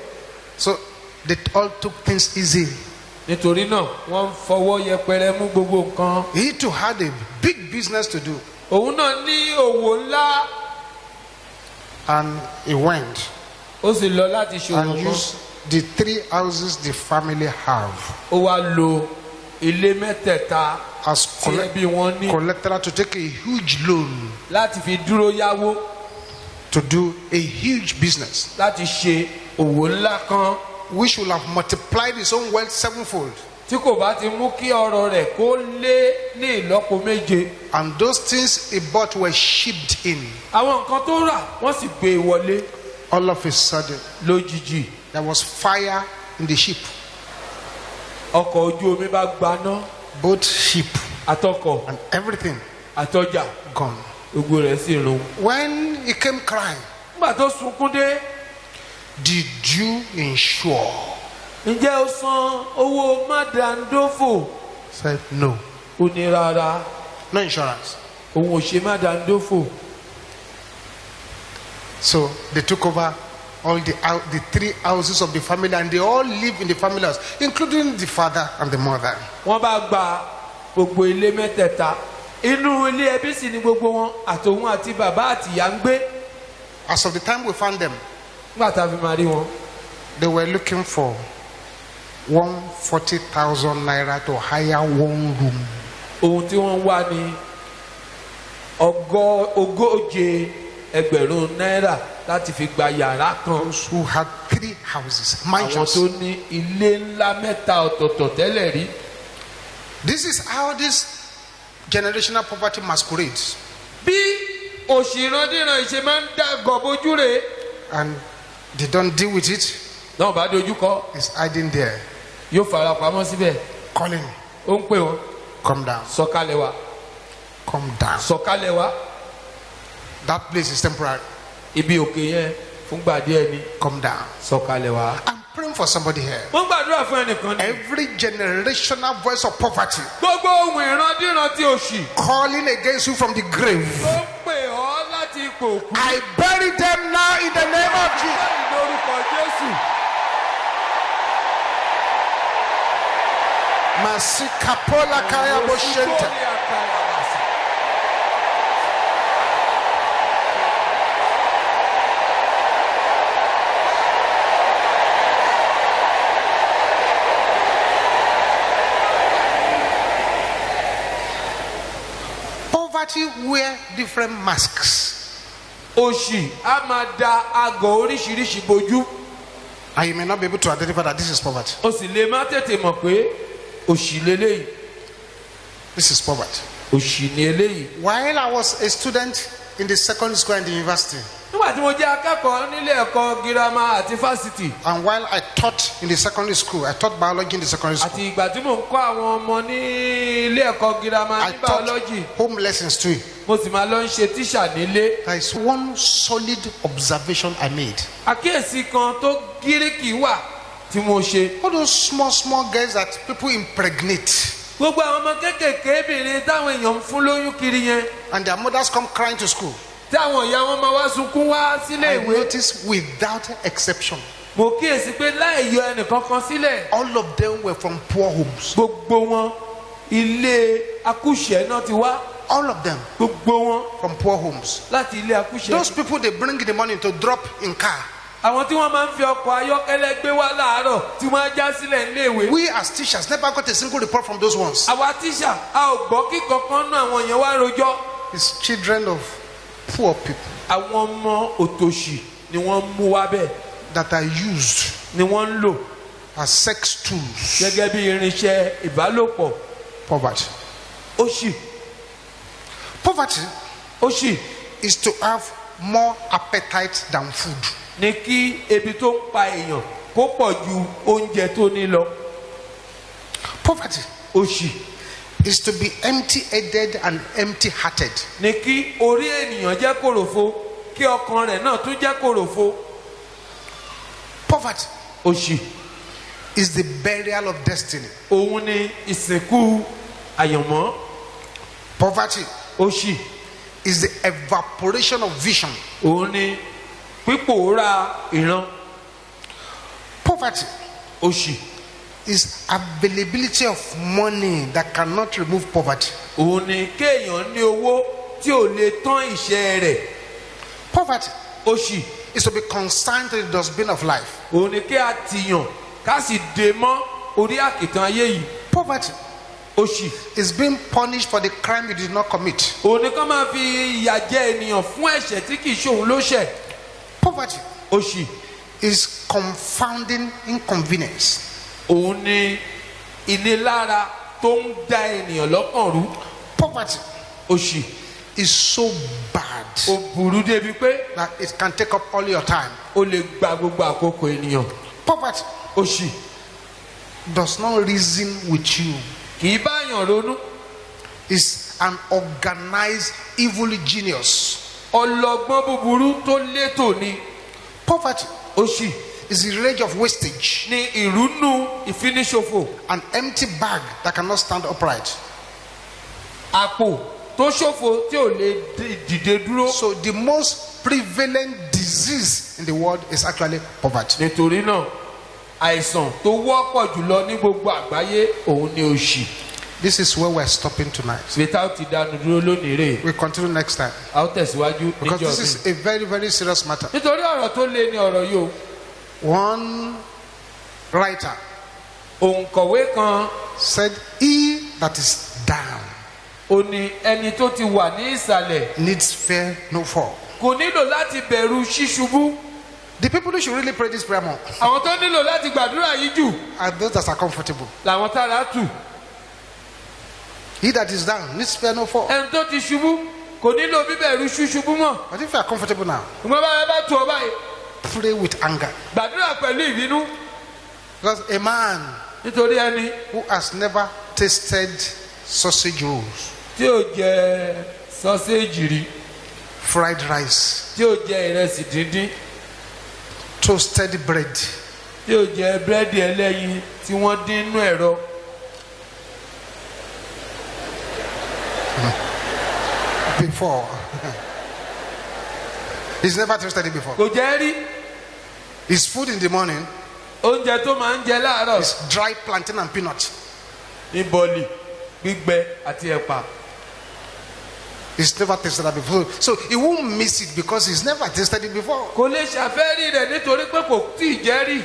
So they all took things easy. Nítorí náà wọ́n ń fọwọ́ yẹpẹrẹ mú gbogbo nǹkan. He too had a big business to do, Òun náà ní òwò ńlá. and he went Ó sì lọ láti ṣòwò and kan. used the 3 houses the family have Ó wá lo ilé mẹ́tẹ̀ẹ̀ta as tí ẹbí wọn ní collateral to take a huge loan láti fi dúró yáwó to do a huge business, láti ṣe òwò ńlá kan which will have multiplied his own wealth sevenfold. tí kò bá ti mú kí ọrọ̀ rẹ̀ kó lé ní ìlọ́po méje. And those things he bought were shipped in. Àwọn nǹkan tó rà wọ́n sì gbé e wọlé. All of a sudden, Lójijì there was fire in the ship. ọkọ̀ ojú omi bá gbaná. Both ship Àtọkọ̀ and everything àtọjà gone. gbogbo rẹ̀ sì run. When he came crying, Nígbà tó sunkún dé. did you insure? Ǹjẹ́ o san owó mádàndófò? Said no. Ó ní rárá. No insurance. Òun ò ṣe mádàndófò. So they took over all the 3 houses of the family, and they all live in the family house, including the father and the mother. Wọ́n bá gba gbogbo ilé mẹ́tẹ̀ẹ̀ta. Inú ilé ẹbí sì ni gbogbo wọn àtòun àti bàbá àti ìyá ń gbé. As of the time we found them, Nígbà tá a fi máa rí wọn. they were looking for 140,000 naira to hire 1 room. Ohun tí wọ́n wá ní ogóje ẹgbẹ̀rún náírà láti fi gba yàrá kan. Those who had 3 houses, Àwọn mansions. tó ní ilé ńlá mẹ́ta ọ̀tọ̀ọ̀tọ̀ tẹ́lẹ̀ rí. This is how this generational poverty masquerades. Bí òṣì ìrandíran ìṣe máa ń dàgọ̀ bójú rè and they don't deal with it, náà bá dojú kọ it's hiding there, yóò fara pamọ́ síbẹ̀ calling, ó ń pè wọ́n come down, sọ̀kalẹ̀ wá come down. sọ̀kalẹ̀ wá That place is temporary. ibi òkè yẹn fúngbà díẹ̀ ni Come down. sọ̀kalẹ̀ wá. I'm praying for somebody here. wọ́n gbàdúrà fún ẹnìkan ní. Every generational voice of poverty gbogbo ohun ìrandíran tí òṣì calling against you from the grave, ó pè ọ́ láti ipò òkú. I bury them now in the name of Jesus. bẹ́ẹ̀ni lórúkọ Jésù. Masikapola kaya boshente. Poverty wear different masks, òṣì á máa da àgọ́ oríṣiríṣi bojú. and you may not be able to identify that this is poverty. o sì lè má tètè mọ̀ pé òṣì leléyìí This is poverty. òṣì ni eléyìí. While I was a student in the secondary school and the university, nígbà tí mo jẹ́ akẹ́kọ̀ọ́ nílé ẹ̀kọ́ girama àti fásitì and while I taught in the secondary school, I taught biology in the secondary school. àti ìgbà tí mò ń kọ́ àwọn ọmọ ní ilé ẹ̀kọ́ girama I ní taught biology home lessons too. mo sì máa lọ ń ṣe tíṣà nílé. There is one solid observation I made. àkíyèsí kan tó gíríkì wà tí mo ṣe. All those small girls that people impregnate, gbogbo àwọn ọmọ kéékèèké bìnrin táwọn èèyàn ń fún lóyún kiri yẹn and their mothers come crying to school. tí àwọn ìyá wọn máa wá sunkún wá sílé I ìwé. noticed without exception, mo kíyèsí pé láì yọ ẹnìkankan sílẹ̀ all of them were from poor homes. gbogbo wọn ilé akúṣẹ̀ náà ti wá All of them gbogbo wọn from poor homes. láti ilé akúṣẹ̀. Those people they bring the money to drop in car. àwọn tí wọ́n máa ń fi ọkọ̀ ayọ́kẹ́lẹ́ gbé wá láàárọ̀ tí wọ́n á já sílẹ̀ níléèwé. We as teachers never got a single report from those ones. àwa tíṣà a ò gbọ́ kí kankan náà àwọn èèyàn wá rojọ́. It's children of poor people àwọn ọmọ òtòṣì ni wọ́n mú wá bẹ́ẹ̀ that are used ni wọ́n ń lò as sex tools. gẹ́gẹ́ bí irinṣẹ́ ìbálòpọ̀. Poverty. òṣì Poverty òṣì is to have more appetite than food. ni kí ebi tó ń pa èèyàn kó pọ̀ ju oúnjẹ tó ní lọ. Poverty òṣì is to be empty-headed and empty-hearted. ni kí orí ènìyàn jẹ́ kòròfo kí ọkàn rẹ̀ náà tún jẹ́ kòròfo. Poverty òṣì is the burial of destiny. òun ni ìsìnkú àyànmọ́. Poverty òṣì is the evaporation of vision. òun ni pípòórá ìran. Poverty òṣì is availability of money that cannot remove poverty. òun ni kéèyàn ní owó tí ò lè tán ìṣẹ́ rẹ̀. Poverty òṣì is to be consigned to the dustbin of life. òun ni kí a tìyàn ká sì dè mọ́ orí àkìtàn ayé yìí. Poverty òṣì is being punished for the crime you did not commit. òun ni kán máa fi ìyà jẹ ènìyàn fún ẹ̀ṣẹ̀ tí kì í ṣòun ló ṣẹ̀. Poverty òṣì is confounding inconvenience. òun ni ìnilára tó ń da ènìyàn lọ́kàn rú. Poverty òṣì is so bad ó burú débi pé that it can take up all your time. ó lè gba gbogbo àkókò ènìyàn. Poverty òṣì does not reason with you. kì í báyàn ronú. It's an organized evil genius. ọlọ́gbọ́n búburú tó létò ni. Poverty òṣì is the rage of wastage, ni ìrúnú ìfiniṣòfò. an empty bag that cannot stand upright. àpò tó ṣòfò tí ò lè dìde dúró. So the most prevalent disease in the world is actually poverty. nítorí náà àìsàn tó wọ́pọ̀ jùlọ ní gbogbo àgbáyé òun ni òṣì. This is where we're stopping tonight. sveta ó ti dánu dúró lónìí rè. We'll continue next time a ó tẹ̀síwájú because níjọ́ this is a very, very serious matter. nítorí ọ̀rọ̀ tó lé ní ọ̀rọ̀ yìí o. One writer òǹkọ̀wé kan said, "He that is down ó ní ẹni tó ti wà ní ìsàlẹ̀ needs fear no fall." kò nílò láti bẹ̀rù ṣíṣubú. The people who should really pray this prayer more àwọn tó nílò láti gbàdúrà yìí jù are those that are comfortable. làwọn tára tù. He that is down needs fear no fall. ẹni tó ti ṣubú kò nílò bíbẹ̀rù ṣùṣubú mọ́. But if you are comfortable now, ṣùgbọ́n báyọ̀ bá tù ọ báyìí pray with anger. gbàdúrà pẹ̀lú ìbínú. Because a man nítorí ẹni who has never tasted sausage rolls, tí ò jẹ sọ́séèjì rí, fried rice, tí ò jẹ ìrẹsì díndín, toasted bread, tí ò jẹ búrẹ́dì ẹlẹ́yin tí wọ́n dín nínú ẹ̀rọ, before. He's never tasted it before. kò jẹ́ rí. His food in the morning oúnjẹ tó máa ń jẹ láàárọ̀ is dry plantain and peanut. ní bọ́ọ̀lì gbígbẹ àti ẹ̀pà. He's never tasted that before. So he won't miss it because he's never tasted it before. kò lè ṣàfẹ́rí rẹ̀ nítorí pé kò tí ì jẹ́ rí.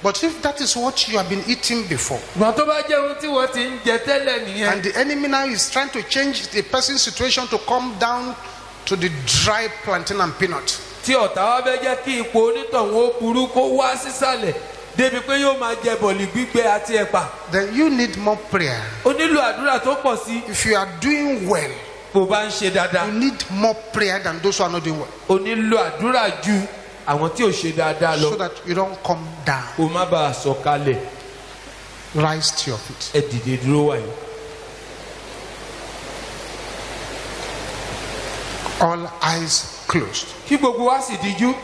But if that is what you have been eating before, ìgbà tó bá jẹ́ ohun tí wọ́n ti ń jẹ tẹ́lẹ̀ nìyẹn. and the enemy now is trying to change the person's situation to come down to the dry plantain and peanut, tí ọ̀tá wa fẹ́ jẹ́ kí ipò onítọ̀hún ó burú kó wá sísàlẹ̀ débi pé yóò máa jẹ bọ̀lì gbígbẹ àti ẹ̀pà. then you need more prayer. ó nílò àdúrà tó pọ̀ sí. If you are doing well, bó bá ń ṣe dáadáa. you need more prayer than those who are not doing well, ó nílò àdúrà ju àwọn tí ò ṣe dáadáa lọ. so that you don't come down. kó má bàa sọ̀kalẹ̀. Rise to your feet. ẹ dìde dúró wáyé. All eyes closed. kí gbogbo wa sì díjú.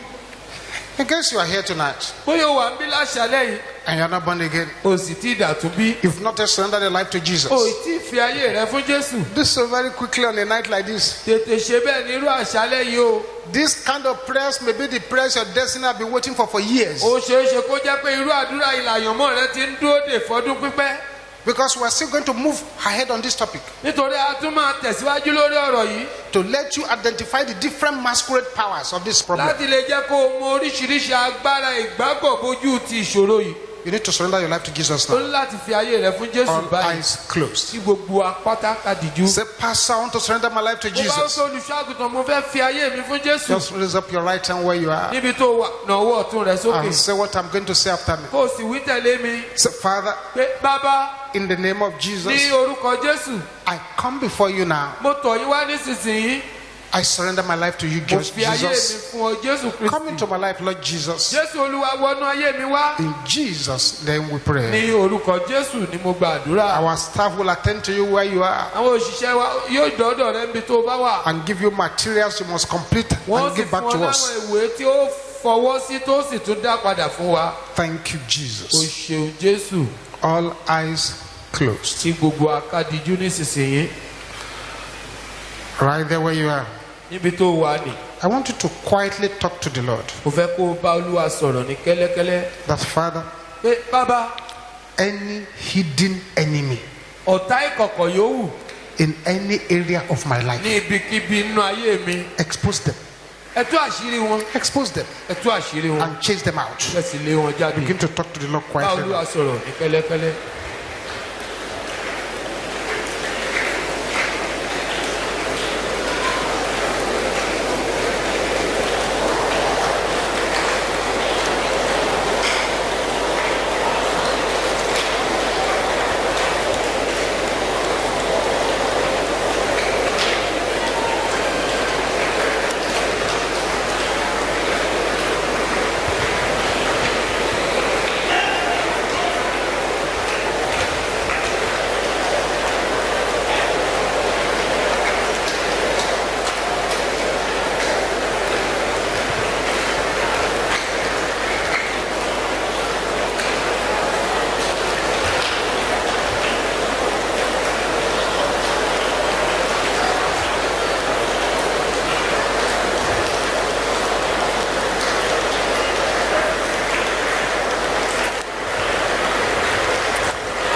In case you are here tonight bóyá o wà ń bí láṣálẹ́ yìí. and you are not born again, o sì ti dàtún bí. you've not yet surrendered your life to Jesus. o ì tí ì fi ayé rẹ fún Jésù. Do so very quickly on a night like this. tètè ṣe bẹ́ẹ̀ ní irú àṣálẹ́ yìí o. This kind of prayers may be the prayers your destiny have been waiting for years. ó ṣeé ṣe kó jẹ́ pé irú àdúrà ìlàyànmọ́ rẹ ti ń dúró dè fọdún pípẹ́. Because we are still going to move ahead on this topic nítorí a tún máa tẹ̀síwájú lórí ọ̀rọ̀ yìí. to let you identify the different masquerade powers of this problem. láti lè jẹ́ kó o mọ oríṣiríṣi agbára ìgbàgbọ́ bójú ti ìṣòro yìí. You need to surrender your life to Jesus ó now. ní láti fi ayé rẹ fún Jésù All báyìí. eyes closed. tí gbogbo apáta kàdìjú. Say, Pastor, I want to surrender my life to mo bá Jesus. wípé olùṣọ́àgùtàn mo fẹ́ fi ayé mi fún Jésù. Just raise up your right hand where you are níbi tó wà náwó ọ̀tún rẹ sókè. and say what I'm going to say after me. kó o sì wí tẹ̀lé mi. Say, Father, pé bàbá in the name of ní Jesus, orúkọ Jésù I come before you now. mo tọ̀ yín wá nísinsìnyí. I surrender my life to you, mo fi ayé mi Jesus. fún ọ Jésù Come into Kristi. my life, Lord Jesus. Jésù Olúwa wọnú ayé mi wá. In Jesus' name we pray. ní orúkọ Jésù ni mo gba àdúrà. Our staff will attend to you where you are àwọn òṣìṣẹ́ wa yóò dọ́dọ̀ rẹ níbi tó bá wà. and give you materials you must complete wọ́n and sì give back fún ọ to láwọn us. ìwé tí ó fọwọ́ sí tó sì tún dá padà fún wa. Thank you, o Jesus. ṣeun Jésù. All eyes closed. tí gbogbo akadìjú nísinsìnyí Right there where you are. níbi tó wà ní. I want you to quietly talk to the Lord. mo fẹ́ kó o bá Olúwa sọ̀rọ̀ ní kẹ́lẹ́kẹ́lẹ́. That Father, pé bàbá any hidden enemy ọ̀tá ìkọ̀kọ̀ yòówù in any area of my life, ní ibikíbi nínú ayé mi. expose them. ẹ tú àṣírí wọn. Expose them ẹ tú àṣírí wọn. and chase them out. ẹ sì lé wọn jáde. Begin to talk to the Lord bá quietly. Olúwa sọ̀rọ̀ ní kẹ́lẹ́kẹ́lẹ́.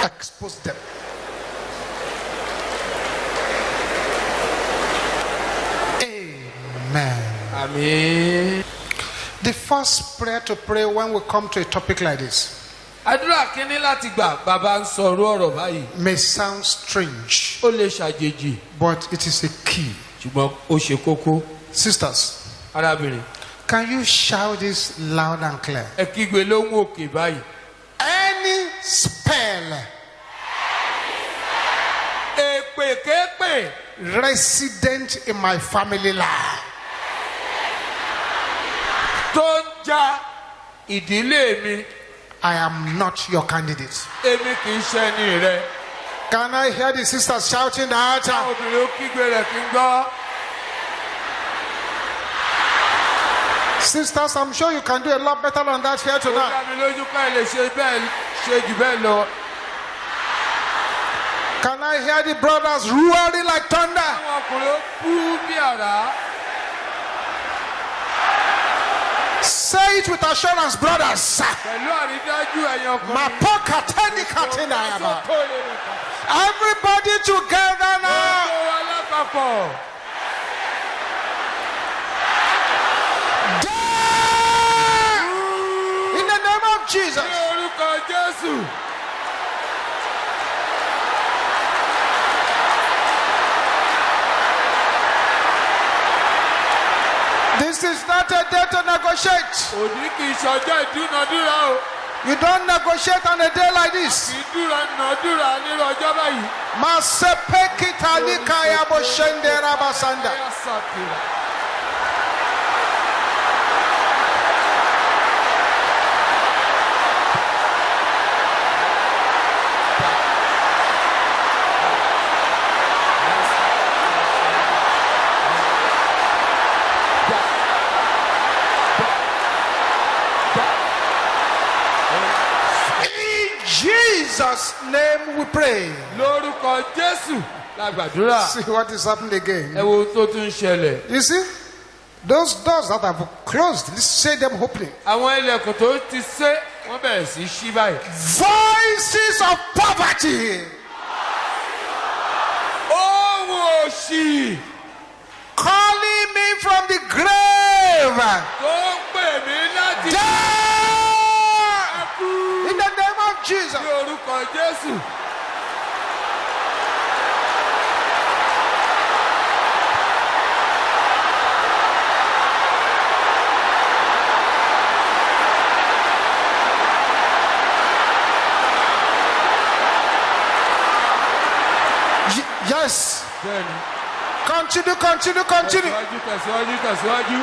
Expose them. Amen. àmín. The first prayer to pray when we come to a topic like this àdúrà kínní láti gbà bàbá ń sọ̀rọ̀ ọ̀rọ̀ báyìí. may sound strange, ó lè ṣàjèjì but it is a key. ṣùgbọ́n ó ṣe kókó. Sisters, arábìnrin can you shout this loud and clear? ẹ kígbe lóhùn òkè báyìí. Any spell èpè kéèpè resident in my family life. tó ń ja ìdílé mi. I am not your candidate. Èmi kì í ṣe ẹni rẹ. Can I hear the sisters shouting that? Obìnrin ó kígbe rẹ̀ kí n gbọ́. Sisters, I'm sure you can do a lot better than that here Ó tonight. dá mi lójú ká lè ṣe jù bẹ́ẹ̀ lọ. Can I hear the brothers roaring like thunder? Àwọn ọkùnrin ó kú bí àrá. Say it with assurance, brothers. Pẹ̀lú àrídájú ẹ̀yin ọkùnrin. Mapoka tenikatena yaba. Everybody together now. Gbogbo wa lápapọ̀. In the name of Jesus. Ní orúkọ Jésù. This is not a day to negotiate. Òní kì í ṣọjọ́ ìdúnadúrà o. You don't negotiate on a day like this. Kì í dúnadúrà nírú ọjọ́ báyìí. Masepekita likaya boshende rabasanda. Ẹ sàkìrà. Jesus' name we pray. Lórúkọ Jésù la gbàdúrà. See what is happening again. Ẹ wo tó tún ṣẹlẹ̀. You see, those doors that have closed, let's say them opening. Àwọn ilẹ̀kùn tó ti ṣe wọ́n bẹ̀rẹ̀ sí ṣí báyìí. Voices of poverty Ohùn òṣì calling me from the grave. tó ń pè mí láti Die! In the name of Jesus. ní orúkọ Jésù. Yes. Bẹ́ẹ̀ni. Continue. Tẹ̀síwájú.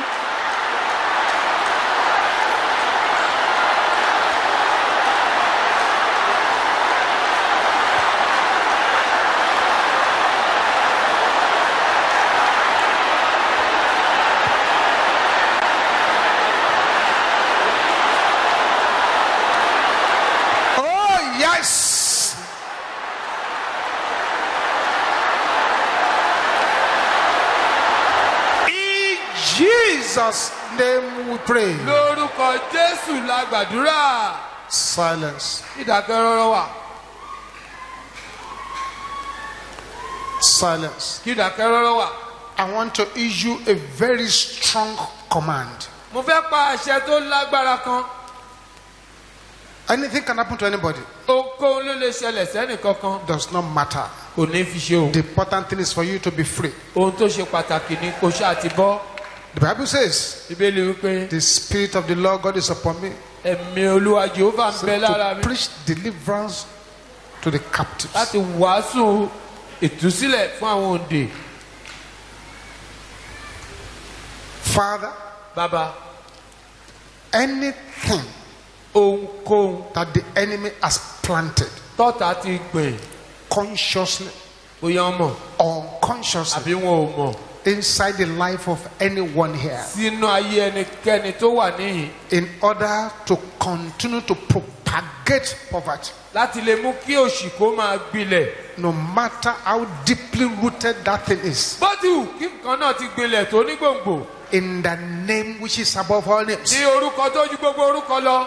Oh, yes. In Jesus' name we pray. Lórúkọ Jésù la gbàdúrà. Silence. Ìdákẹ́rọ́rọ́ wà. Silence. Ìdákẹ́rọ́rọ́ wà. I want to issue a very strong command. Mo fẹ́ pa àṣẹ tó lágbára kan. Anything can happen to anybody. Ohunkóhun ló lè ṣẹlẹ̀ sẹ́nìkankan. Does not matter. Kò ní fi ṣe òun. The important thing is for you to be free. Ohun tó ṣe pàtàkì ni kò ṣáà ti bọ́. The Bible says, Bíbélì wípé the Spirit of the Lord God is upon me ẹ̀mí Olúwa Jèhófà ń bẹ lára to mi preach deliverance to the captives. láti wàásù ìtúsílẹ̀ fún àwọn òǹdè. Father, Bàbá, anything ohunkóhun that the enemy has planted tọ́ta ti gbìn consciously bóyá wọ́n mọ̀ or unconsciously àbí wọn ò mọ̀ inside the life of anyone here sínú ayé ẹnikẹ́ni tó wà níhìn in order to continue to propagate poverty, láti lè mú kí òṣì kó máa gbilẹ̀. no matter how deeply rooted that thing is, Bó ti wù kí nǹkan náà ti gbilẹ̀ tó ní gbòǹgbò in the name which is above all names. ní orúkọ tó ju gbogbo orúkọ lọ.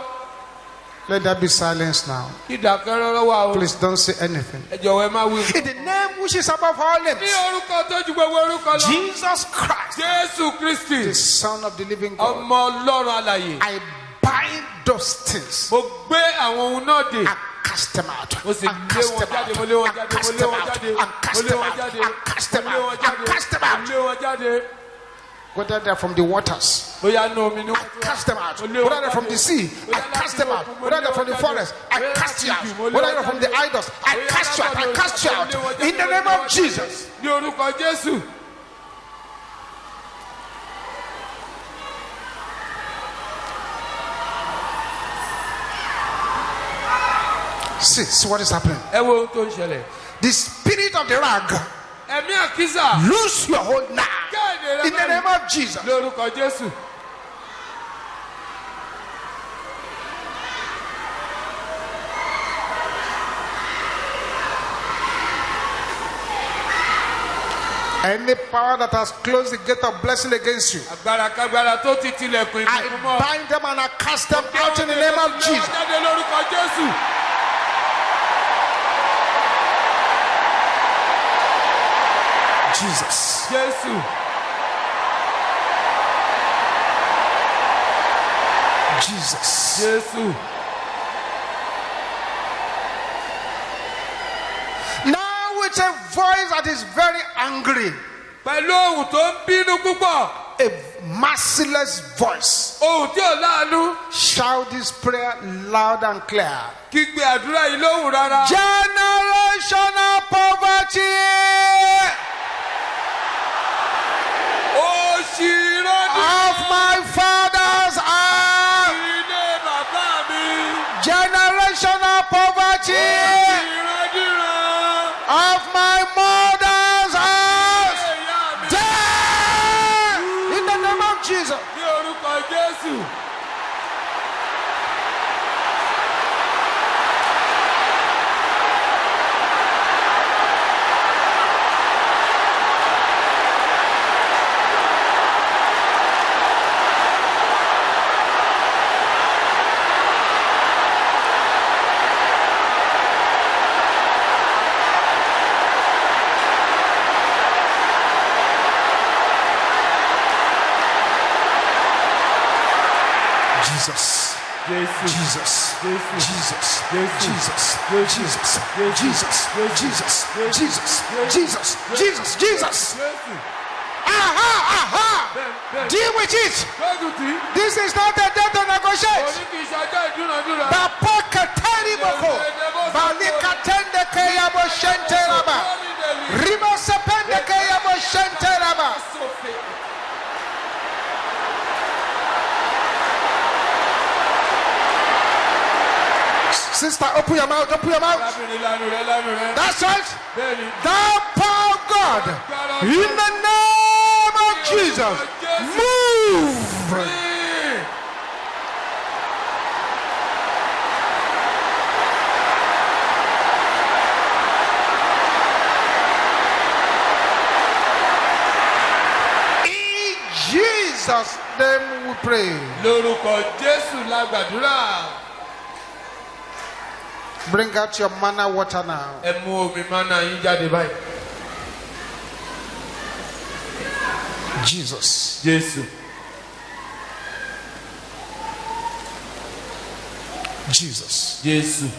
Let there be silence now. Ìdákẹ́rọ́rọ́ wà o. Please don't say anything. Ẹ jọ̀wọ́ ẹ má wí. In the name which is above all names, Ní orúkọ tó ju gbogbo orúkọ lọ. Jesus Christ, Jésù Kristi, the Son of the living God, ọmọ Ọlọ́run alààyè. I bind those things. Mo gbé àwọn ohun náà dè. I cast them out. Mo sì I lé cast wọn them jáde, out. mo lé wọn I jáde, mo cast lé them wọn out. jáde, I cast mo lé them wọn out. jáde, I cast them mo lé wọn out. I jáde, cast them mo out. lé wọn jáde. Whether they're from the waters, bóyá ní omi ní I cast them out. Whether they're from the sea, I cast them out. Whether they're from the forest, I cast you out. Whether they're from the idols, I cast you out. I cast you out. In the name of Jesus. ní orúkọ Jésù. See what is happening. ẹ wo ohun tó ń ṣẹlẹ̀. The spirit of the rag, ẹ̀mí àkísà. lose your hold now. Jáde rẹ In the name of Jesus. lórúkọ Jésù. Any power that has closed the gate of blessing against you, agbára kágbára tó ti tilẹ̀kùn I ìbùkún mọ́. bind them and I cast them out in the name of Jesus. jáde lórúkọ Jésù. Jesus. Jésù. Jesus. Jésù. Now with a voice that is very angry, pẹ̀lú ohùn tó ń bínú púpọ̀. a merciless voice, ohùn tí ò láàánú. shout this prayer loud and clear. kígbe àdúrà yìí lóhùn rárá. Generational poverty. òṣìrọ́dún. Of my father's house. ilé bàbá mi. Generational poverty. ìrandíran. Of my mother's house. ìyá mi. Death. In the name of Jesus. ní orúkọ Jésù. Jesus. Jésù. Jesus. Jésù. Jesus. Jésù. Jesus. Jesus. Jesus. Jesus. Jesus. Jesus. Jesus. Jésù. Aha! Aha! bẹ́ẹ̀ Deal with it. lóògùn tí. This is not a day to negotiate. òní kì í ṣọjọ́ ìdúnadúrà. Bapokateri boko. Balikatende keyabo shenteraba. Riba sepende keyabo shenteraba. Sister, open your mouth. Open your mouth. lábìrin lanu rẹ lanu rẹ. That's right. bẹ́ẹ̀ni. Thou power of God, in the name of Jesus, move. In Jesus' name we pray. lórúkọ Jésù la gbàdúrà. Bring out your manna water now. ẹ mú omi mánà yín jáde báyìí. Jesus. Jésù. Jesus. Jésù.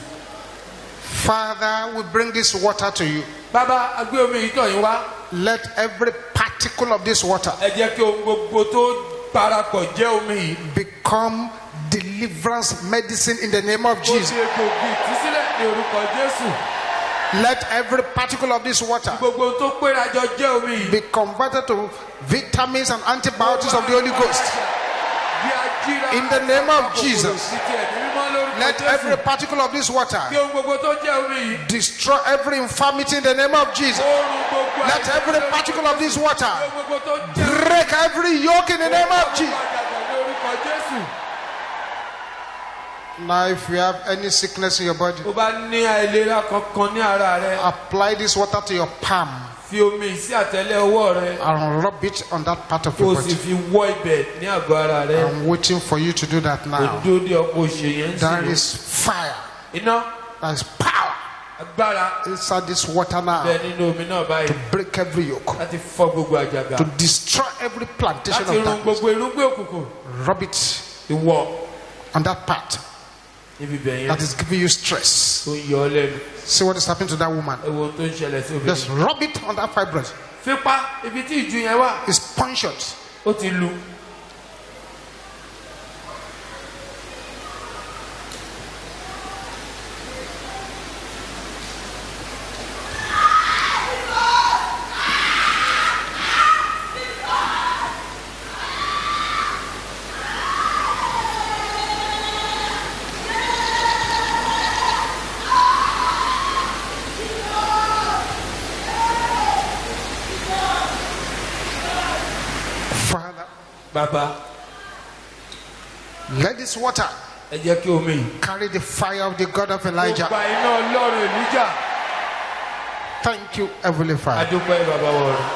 Father, we bring this water to you. bàbá a gbé omi yìí tọ̀ yín wá. Let every particle of this water ẹ jẹ́ kí ohun gbogbo tó parapọ̀ jẹ́ omi yìí. become deliverance medicine in the name of ó Jesus. ṣe gbòógì ìtúsílẹ̀ ní orúkọ Jésù. Let every particle of this water gbogbo ohun tó pérajọ jẹ́ omi yìí. be converted to vitamins and antibiotics of the Holy Ghost. In the name of Jesus. Let every particle of this water kí ohun gbogbo tó jẹ́ omi yìí. destroy every infirmity in the name of Jesus. oorun gbogbo Let every particle of this water ohun gbogbo tó jẹ́ break every yoke in the name of Jesus. ní orúkọ Jésù. Now, if you have any sickness in your body, ó bá ní àìlera kankan ní ara rẹ. apply this water to your palm fi omi yìí sí àtẹ́lẹ̀ ọwọ́ rẹ. and rub it on that part of kó your o sì body. fi wọ́ ibẹ̀ ní àgọ́ ara rẹ. I'm waiting for you to do that now. òdúró ní ọkọ̀ òṣè yẹn ń There sìn. is fire, iná there is power agbára inside this water now bẹ nínú omi náà báyìí. to break every yoke, láti fọ́ gbogbo àjàgà. to destroy every plantation láti of run darkness. gbogbo irúgbìn òkùnkùn. Rub it ìwọ on that part níbi bẹ̀ yẹn that is giving you stress. tó ń yọ ọ lẹ́nu. See what is happening to that woman. ẹ wo ohun tó ń ṣẹlẹ̀ sí Just obìnrin. rub it on that fibroid. fipá ibi tí ìju yẹn wà. It's punctured. ó ti lu. Father, Bàbá, let this water ẹ jẹ́ kí omi yìí carry the fire of the God of ó Elijah. gba iná Ọlọ́run Èlíjà. Thank you, Heavenly Father. Adúpẹ́ bàbá wa ọ̀run.